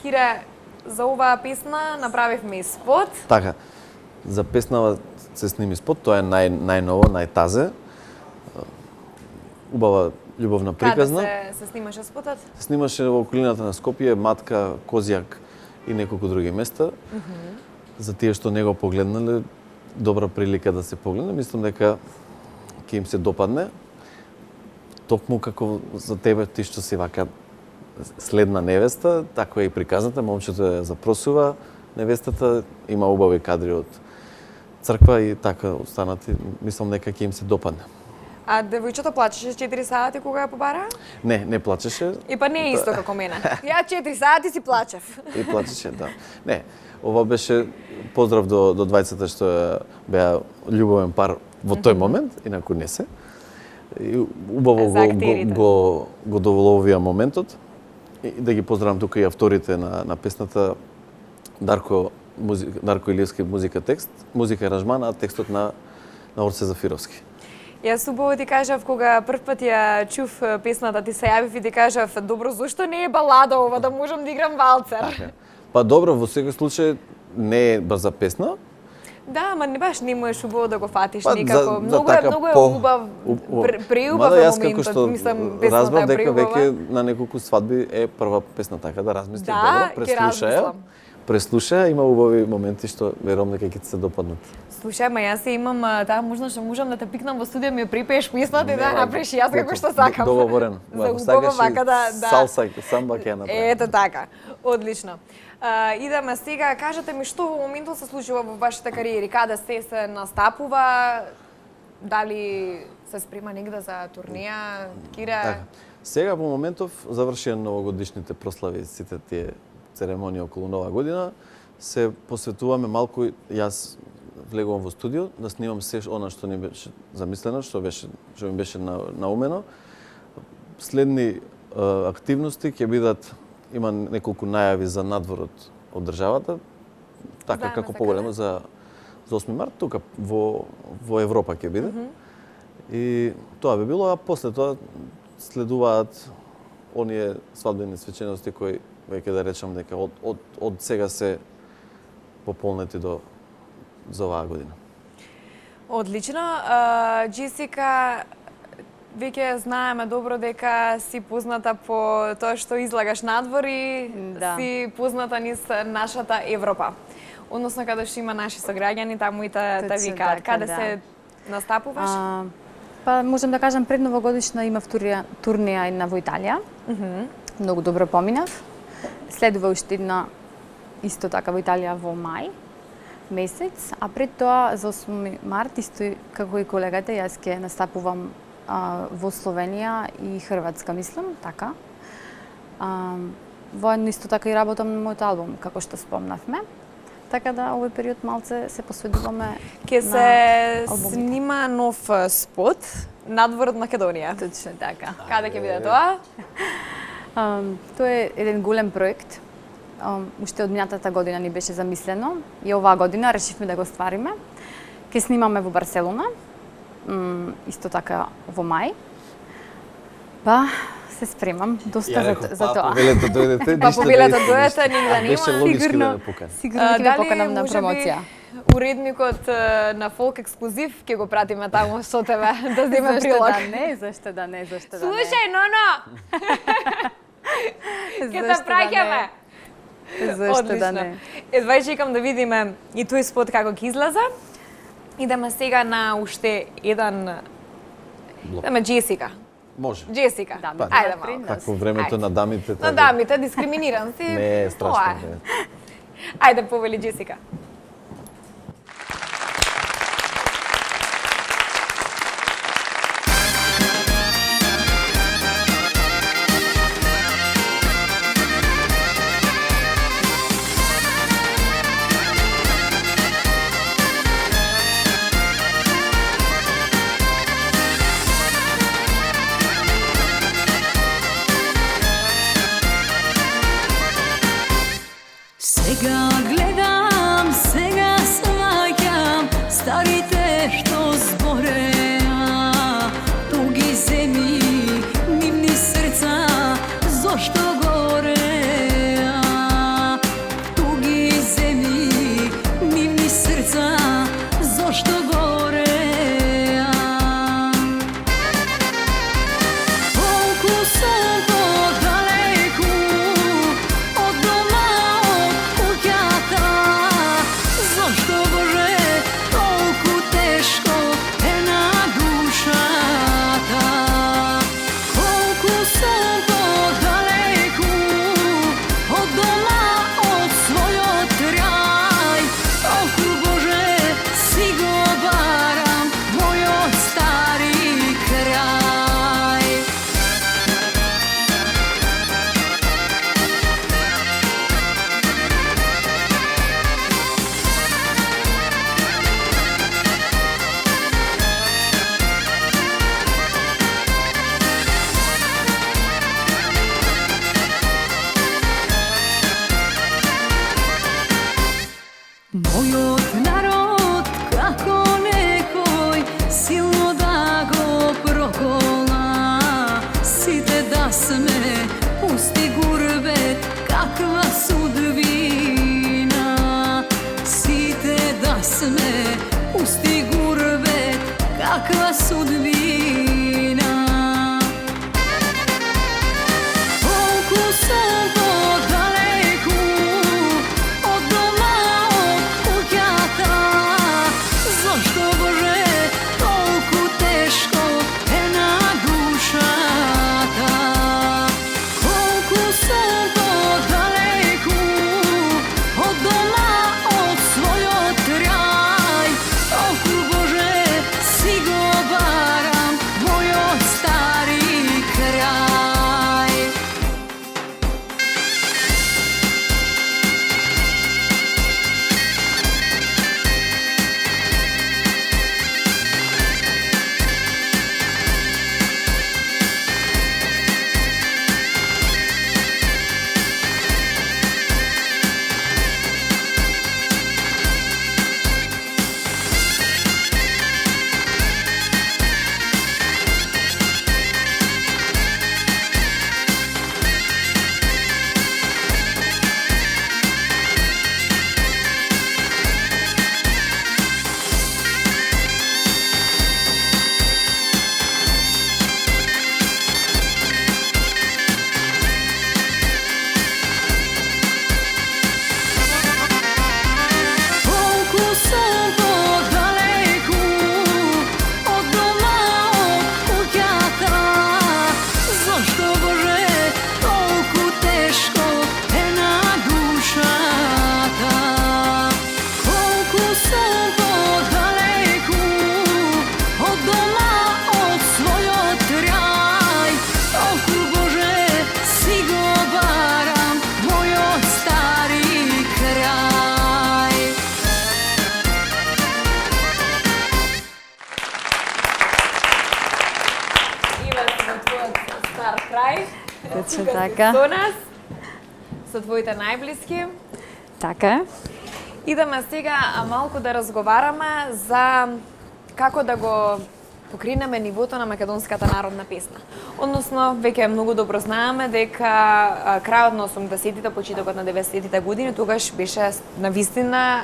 Кире, за оваа песна направивме и спот. Така. За песнава се сними спот, тоа е најново, најтазе. Убава љубовна приказна. Каде се снимаше спотот? Снимаше во околината на Скопје, Матка, Козјак и неколку други места. За тие што не го погледнале, добра прилика да се погледне. Мислам дека ќе им се допадне. Токму како за тебе, ти што си вака следна невеста, така е и приказната. Момчето ја запросува невестата, има убави кадри од црква и така останати. Мислам дека ќе им се допадне. А девојчето плачеше 4 сати кога ја побара? Не плачеше. И па не е исто како мене. Ја 4 сати си плачев. И плачеше, да. Не, ова беше поздрав до двајцата што беа љубовен пар во тој момент, инаку не се. И убаво го доволувија моментот. И да ги поздравам тука и авторите на песната Дарко Илиевски музика текст, музика аранжман, а текстот на Орце Зафировски. Јас убаво ти кажав кога прв пат ја чув песната, ти се јавив и ти кажав добро зошто не е балада ова да можам да играм валцер. Така. Па добро, во секој случај не е брза песна. Да, ама не баш не можеш убаво да го фатиш Па, никако. Многу е убав, преубав е моментот, мислам, песната разбрав е дека преубава. веќе на неколку свадби е прва песна, така да размисли Да, добро, ќе размислам. преслушаја, има убави моменти што верувам дека ќе ти се допаднат. Слушај, ма јас имам таа можност што можам да те пикнам во студио, ми ја припееш песната и да Не, направиш јас како што сакам. Договорено. За Ако убаво сакаш вака и да... Салса, самба ќе ја направам. Ето така. Одлично. Идеме сега, кажете ми што во моментот се случува во вашите кариери, каде се настапува, дали се спрема негде за турнеја, Кира? Така. Сега во моментов завршија новогодишните прослави, сите тие церемонии околу Нова година, се посветуваме малку, јас влегувам во студио да снимам се она што ни беше замислено, што ми беше наумено. Следни активности ќе бидат, има неколку најави за надворот од државата, така Знаеме како за поголемо за 8 март, тука во Европа ќе биде. И тоа би било, а после тоа следуваат оние свадбени свечености кои веќе да речам дека од сега се пополнети за оваа година. Одлично. Джесика, веќе знаеме добро дека си позната по тоа што излагаш надвори, Да. си позната низ нашата Европа. Односно, каде што има наши сограѓани, таму и те Точно викаат. така, Каде да. се настапуваш? Па можам да кажам пред новогодишна имав турнеја на во Италија. Многу добро поминав. Следува уште една исто така во Италија во мај месец, а пред тоа за 8 март исто како и колегата јас ќе настапувам во Словенија и Хрватска, мислам, така. Воедно исто така и работам на мојот албум, како што спомнавме. Така да овој период малце се посветуваме Ке на се албумите. снима нов спот надвор од Македонија. Точно така. Каде ќе биде тоа? Тоа е еден голем проект. Уште од минатата година ни беше замислено и оваа година решивме да го ствариме. Ке снимаме во Барселона, исто така во мај. Па, се спремам доста за тоа. Па повелето дојдете, Па ништо по билето не е дојдете, ништо. нигде нема. Беше логички да Сигурно. ме покани. Сигурно ќе ве поканам на можеби, промоција. Уредникот на Фолк Ексклузив ќе го пратиме таму со тебе да земе Зашто прилог. да не, зашто да не, зашто да не. Слушај, Ноно, ќе те Зашто да праќаме. не? Зашто да не? Едва чекам да видиме и тој спот како ќе излезе. Идеме сега на уште еден... Идеме Джесика. Може. Джесика. Да, Па, Ајде при малку. нас. Како времето Ајде. на дамите. На така. дамите, дискриминиран си. Не е страшно. Тоа не. Ајде, повели Джесика. Сега гледам pesme, pusti gurbet, kakva sudbina. Fokusom podaleku, od doma, od kućata. Zašto Bože toliko teško ena duša ta? Fokusom podaleku, od doma, od svojot kraj. Toku Bože si go baram, moj stari kraj. Fokusom podaleku, od doma, od kućata. Zašto Bože toliko teško ena duša ta? Fokusom podaleku, od doma, od svojot kraj. Toku Bože si go baram, moj stari kraj. Ива во твојот стар крај. Точно Тука си така. Со нас, со твоите најблиски. Така е. Идеме сега малку да разговараме за како да го покринеме нивото на македонската народна песна. Односно, веќе многу добро знаеме дека крајот на 80-тите, почетокот на 90-тите години, тогаш беше навистина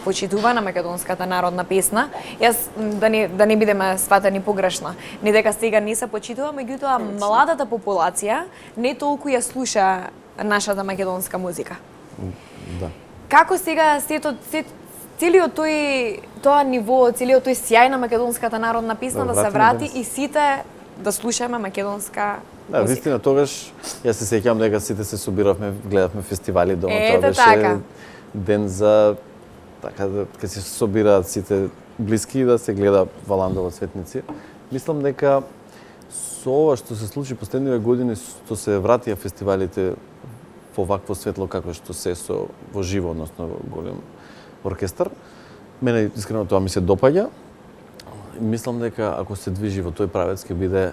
почитувана македонската народна песна. Јас да не бидеме сватени погрешно, не дека сега не се почитува, меѓутоа младата популација не толку ја слуша нашата македонска музика. Да. Како сега целиот тоа ниво, целиот тој сјај на македонската народна песна да се врати и сите да слушаме македонска Да, музика? вистина, тогаш јас се сеќавам дека сите се собиравме, гледавме фестивали дома, Ете тоа беше така. ден за така да кога се собираат сите блиски и да се гледа Валандово Цветници. Мислам дека со ова што се случи последниве години, што се вратија фестивалите во вакво светло како што се со во живо, односно во голем оркестар, мене искрено тоа ми се допаѓа. Мислам дека ако се движи во тој правец ќе биде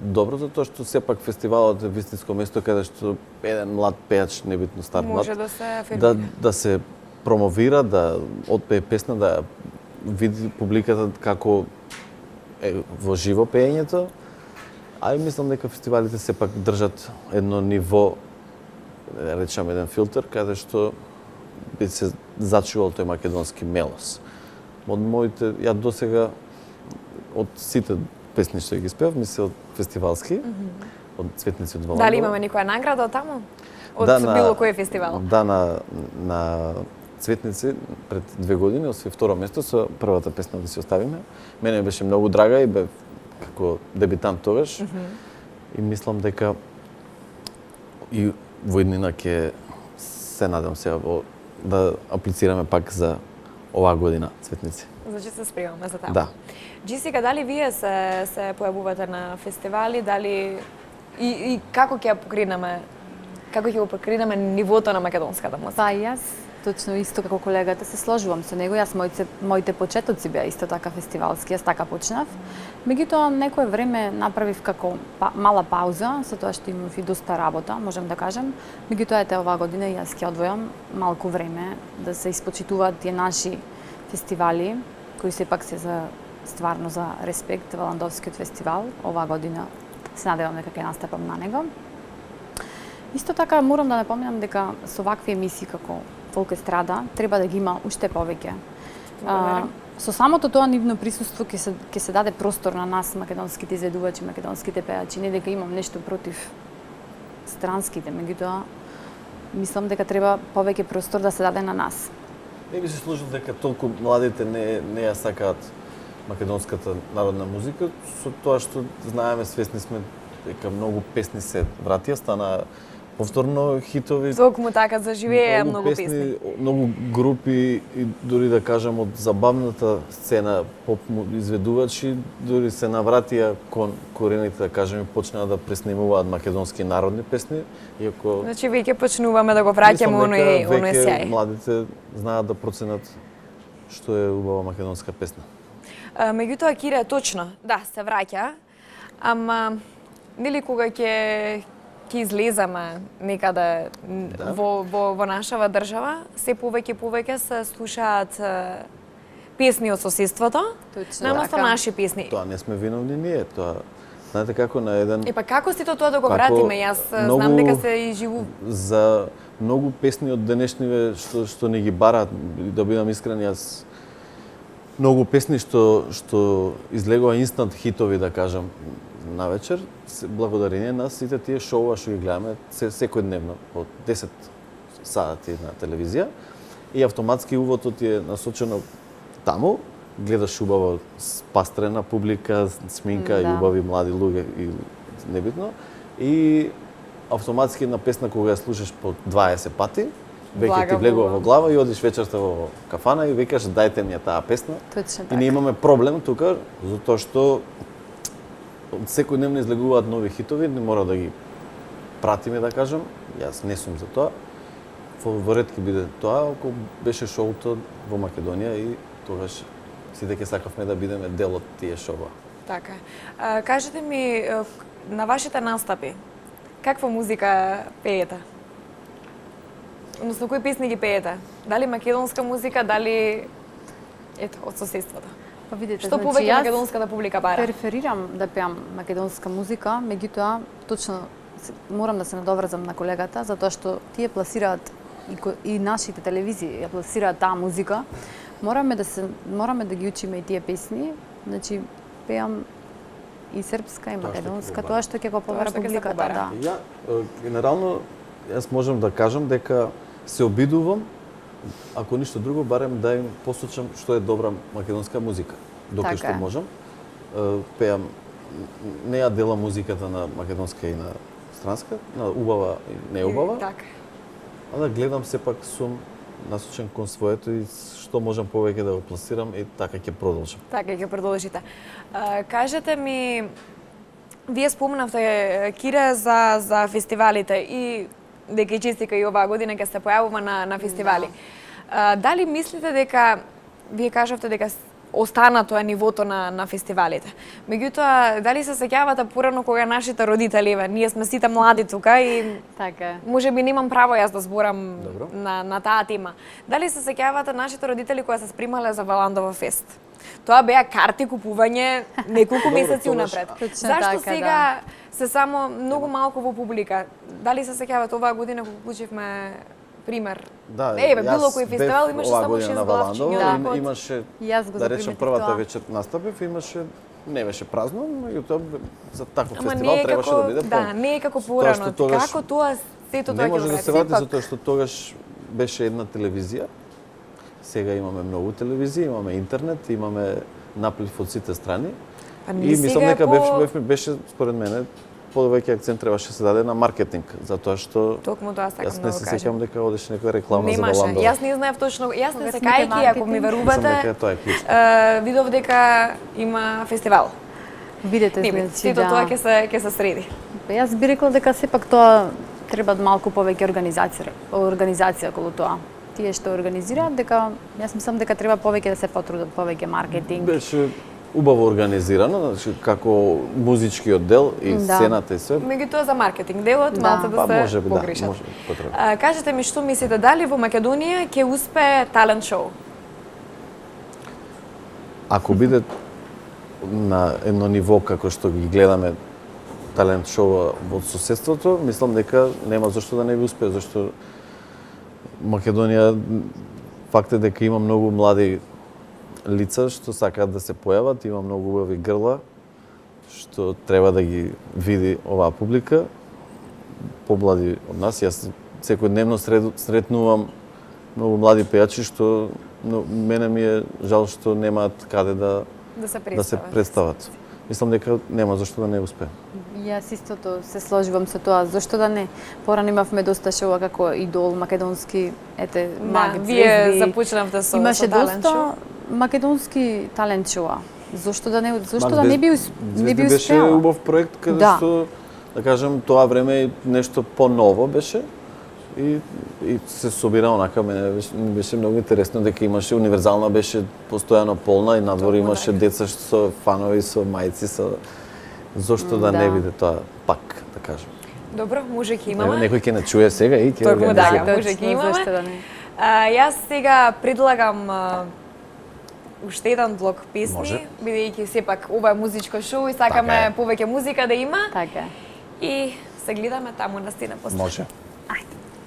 добро, затоа што сепак фестивалот е вистинско место каде што еден млад пејач, небитно стар млад, Може да се афирмира. да се промовира, да отпее песна, да види публиката како е во живо пеењето. А и мислам дека фестивалите сепак држат едно ниво, да речам еден филтер, каде што би се зачувал тој македонски мелос. Од моите, ја досега од сите песни што ги спев, мислам од фестивалски, од Цветници од Валандово. Дали имаме некоја награда од таму? Од Да, било кој фестивал? Да, на Цветници пред 2 години освои второ место со првата песна да си оставиме. Мене беше многу драга и бев како дебитант тогаш. И мислам дека и во иднина ќе се надам сега да аплицираме пак за оваа година Цветници. Значи се спремаме за таму. Да. Джесика, дали вие се појавувате на фестивали, дали и како ќе ја покринеме, како ќе го покринеме нивото на македонската музика? Па јас точно исто како колегата се сложувам со него. Јас моите почетоци беа исто така фестивалски, јас така почнав. Меѓутоа некое време направив како мала пауза, со тоа што имав и доста работа, можам да кажам. Меѓутоа ете оваа година јас ќе одвојам малку време да се испочитуваат тие наши фестивали, кои сепак се за стварно за респект, Валандовскиот фестивал. Оваа година се надевам дека ќе настапам на него. Исто така морам да напомнам дека со вакви емисии како фолк естрада треба да ги има уште повеќе. Благодарам. Со самото тоа нивно присуство ќе се даде простор на нас, македонските изведувачи, македонските пеачи, не дека имам нешто против странските, меѓутоа мислам дека треба повеќе простор да се даде на нас. Не би се сложил дека толку младите не ја сакаат македонската народна музика, со тоа што знаеме, свесни сме дека многу песни се вратија, стана повторно хитови. Токму така заживеа многу песни. Многу групи и дури да кажам од забавната сцена поп изведувачи дури се навратија кон корените, да кажем, и почнаа да преснимуваат македонски народни песни, иако Значи веќе почнуваме да го враќаме оној сјај. Младите знаат да проценат што е убава македонска песна. Меѓутоа, Кире, точно, да, се враќа, ама нели кога ќе излеземе некаде во нашава држава, се повеќе се слушаат песни од соседството, наместо наши песни. Тоа не сме виновни ние, тоа знаете како на еден Па како сите тоа да го вратиме? Јас знам дека се изживува. За многу песни од денешниве што не ги бараат, да бидам искрен, јас многу песни што излегува инстант хитови, да кажам, навечер, благодарение на сите тие шоуа што ги гледаме секојдневно по 10 сати на телевизија и автоматски увото ти е насочено таму, гледаш убаво пастрена публика, сминка и убави млади луѓе и небитно и автоматски една песна кога ја слушаш по 20 пати, веќе ти влегува во глава и одиш вечерта во кафана и викаш дајте ми ја таа песна. Точно И ние имаме проблем тука затоа што секојдневно излегуваат нови хитови, не мора да ги пратиме, да кажам. Јас не сум за тоа. Во ред ќе биде тоа, ако беше шоуто во Македонија и тогаш сите ќе сакавме да бидеме дел од тие шоуа. Така. Кажете ми, на вашите настапи, каква музика пеете? Односно, кои песни ги пеете? Дали македонска музика, дали ето од соседството? Па видите, Што повеќе македонската публика бара? Преферирам да пеам македонска музика, меѓутоа точно морам да се надоврзам на колегата затоа што тие пласираат и нашите телевизии ја пласираат таа музика. Мораме да ги учиме и тие песни, значи пеам и српска и македонска, тоа што ќе го побара публиката, да. Ја генерално јас можам да кажам дека се обидувам, ако ништо друго, барем да им посочам што е добра македонска музика. Доколку што можам. Пеам, не ја делам музиката на македонска и на странска, на убава и неубава. Така. А да гледам сепак сум насочен кон своето и што можам повеќе да го пласирам и така ќе продолжам. Така ќе продолжите. Кажете ми, вие спомнавте, Кире, за фестивалите и дека и честика и оваа година ќе се појавува на фестивали. Дали мислите дека, вие кажавте дека остана тоа нивото на фестивалите. Меѓутоа, дали се сеќавате порано кога нашите родители, ние сме сите млади тука и така може би немам право јас да зборам на таа тема. Дали се сеќавате нашите родители кои се спремале за Валандова фест? Тоа беа карти купување неколку месеци унапред. Зашто сега се само многу малку во публика? Дали се сеќавате оваа година кога вклучивме пример? Да, било кој фестивал имаше само 6 главчиња. Имаше, да речем, првата вечер настапив, не беше празно, меѓутоа за таков фестивал требаше да биде полн. Да, не е како порано. Како тоа сето тоа ќе не може да се врати затоа што тогаш беше една телевизија. Сега имаме многу телевизии, имаме интернет, имаме наплив од сите страни. И мислам дека беше според мене повеќе акцент требаше се даде на маркетинг, затоа што токму тоа сакам да го кажам. Јас не се сеќавам дека одеше некоја реклама за Валандова. Немаше. Јас не знаев точно, јас не сакајќи, ако ми верувате, видов дека има фестивал. Видете, значи, сето тоа ќе се среди. Јас би рекла дека сепак тоа треба малку повеќе организација околу тоа. Тие што организираат, дека јас мислам дека треба повеќе да се потрудат, повеќе маркетинг. Беше убаво организирано, значи како музички оддел и сцената и све. Меѓутоа за маркетинг делот малку да се погрешат. Кажете ми што мислите, дали во Македонија ќе успее талент шоу? Ако биде на едно ниво како што ги гледаме талент шоу во соседството, мислам дека нема зашто да не би успее, зашто Македонија, факт е дека има многу млади лица што сакаат да се појават, има многу убави грла, што треба да ги види оваа публика, помлади од нас. Јас секојдневно сретнувам многу млади пејачи што мене ми е жал што немаат каде да се представат. Мислам дека нема зашто да не успеат. Јас истото се сложувам со тоа. Зошто да не? Порано имавме доста шоуа како Идол, македонски, Маг, звезди. Вие започнавте со Имаше талент шоу. доста македонски талент шоуа. Зошто да не би Звезди беше успеала? убав проект каде Да. што, да кажем, тоа време нешто по-ново беше и се собира онака, мене беше многу интересно дека имаше универзална, беше постојано полна и надвор имаше деца што со фанови, со мајци, со зошто да не биде тоа пак, да кажем. Добро, може ќе Еве, имаме. некој ќе не чуе сега и ќе Токму организира. така, може ќе имаме. Зошто да не? Јас сега предлагам уште еден блок песни, Може. бидејќи сепак ова е музичко шоу и сакаме Така е. повеќе музика да има. Така е. И се гледаме таму на стена после. Може.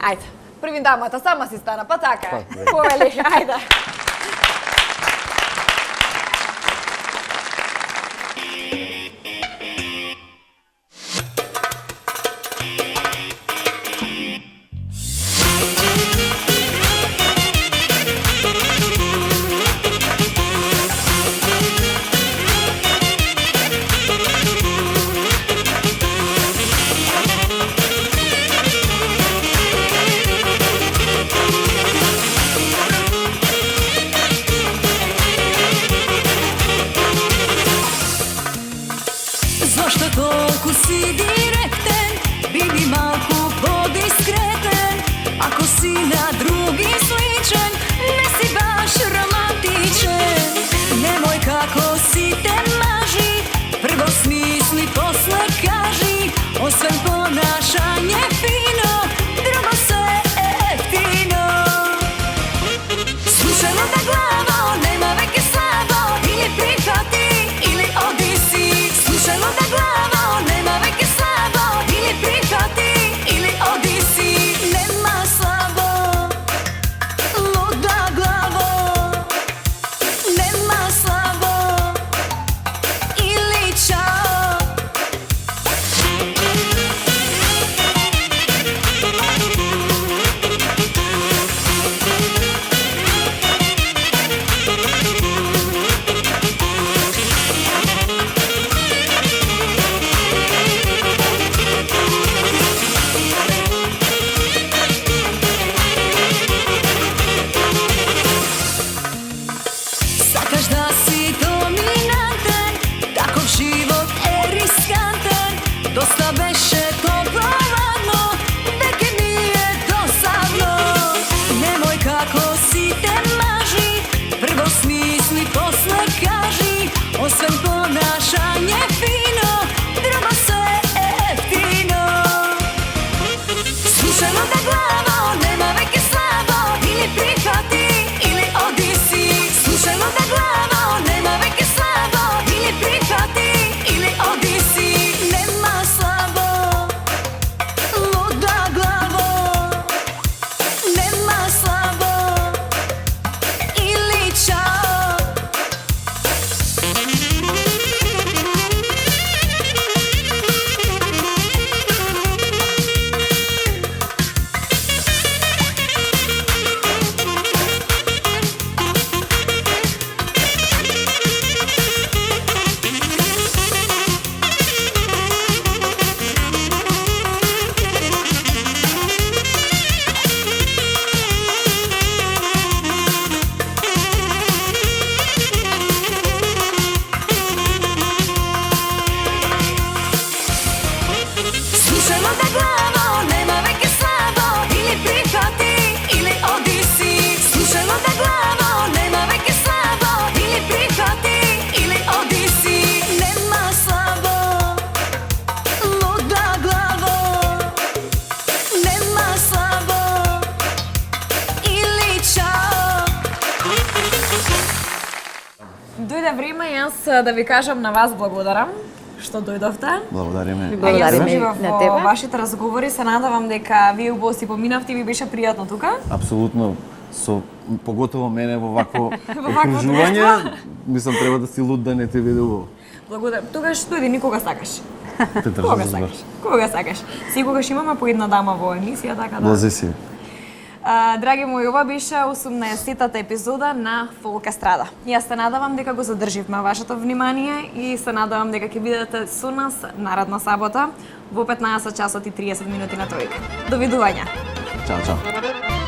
Ајде. Први дамата сама си стана, па така е. Па, Повели, ајде. Зошто толку си директен, биди малку подискретен. Ако си на други сличен, не си баш романтичен. Немој како си те мажи, прво смисли, после кажи. Освен понашање фино, друго се ефтино. Слушано да главо, нема веќе слабо, или прихвати, или оди си. Слушано да главо, нема веќе слабо, или прихвати, или оди си. Нема слабо, луда главо, нема слабо, или чао. Сакаш да си доминантен, таков живот е рискантен. Доста беше топло ладно, веќе ми е досадно. Немој како си те мажи, прво смисли, после кажи. Освен понашање фино, друго се ефтино. Слушано да главо, нема веќе слабо, или прихвати, или оди си. Слушано да главо, нема веќе слабо, или прихвати, или оди си. Нема слабо, луда главо, нема слабо, или чао. Слушано да главо, нема веќе слабо, или прихвати, или оди си. Слушано да главо, нема веќе слабо, или прихвати, или оди си. Нема слабо, луда главо, нема слабо, или чао. Дојде време јас да ви кажам на вас благодарам што дојдовте. Благодариме. А јас Благодариме уживав на во тебе. вашите разговори, се надевам дека вие убаво си поминавте и ви беше пријатно тука. Апсолутно, со поготово мене во вакво вакво окружување, мислам треба да си луд да не те види убаво. Благодарам. Тогаш дојди никога сакаш. Те држам Кога за збор. сакаш? Кога сакаш? Секогаш имаме по една дама во емисија, така да. Блази си. Драги мои, ова беше 18-тата епизода на Фолк Естрада. Јас се надевам дека го задрживме вашето внимание и се надевам дека ќе бидете со нас наредна сабота во 15 часот и 30 минути на тројка. Довидување. Чао, чао.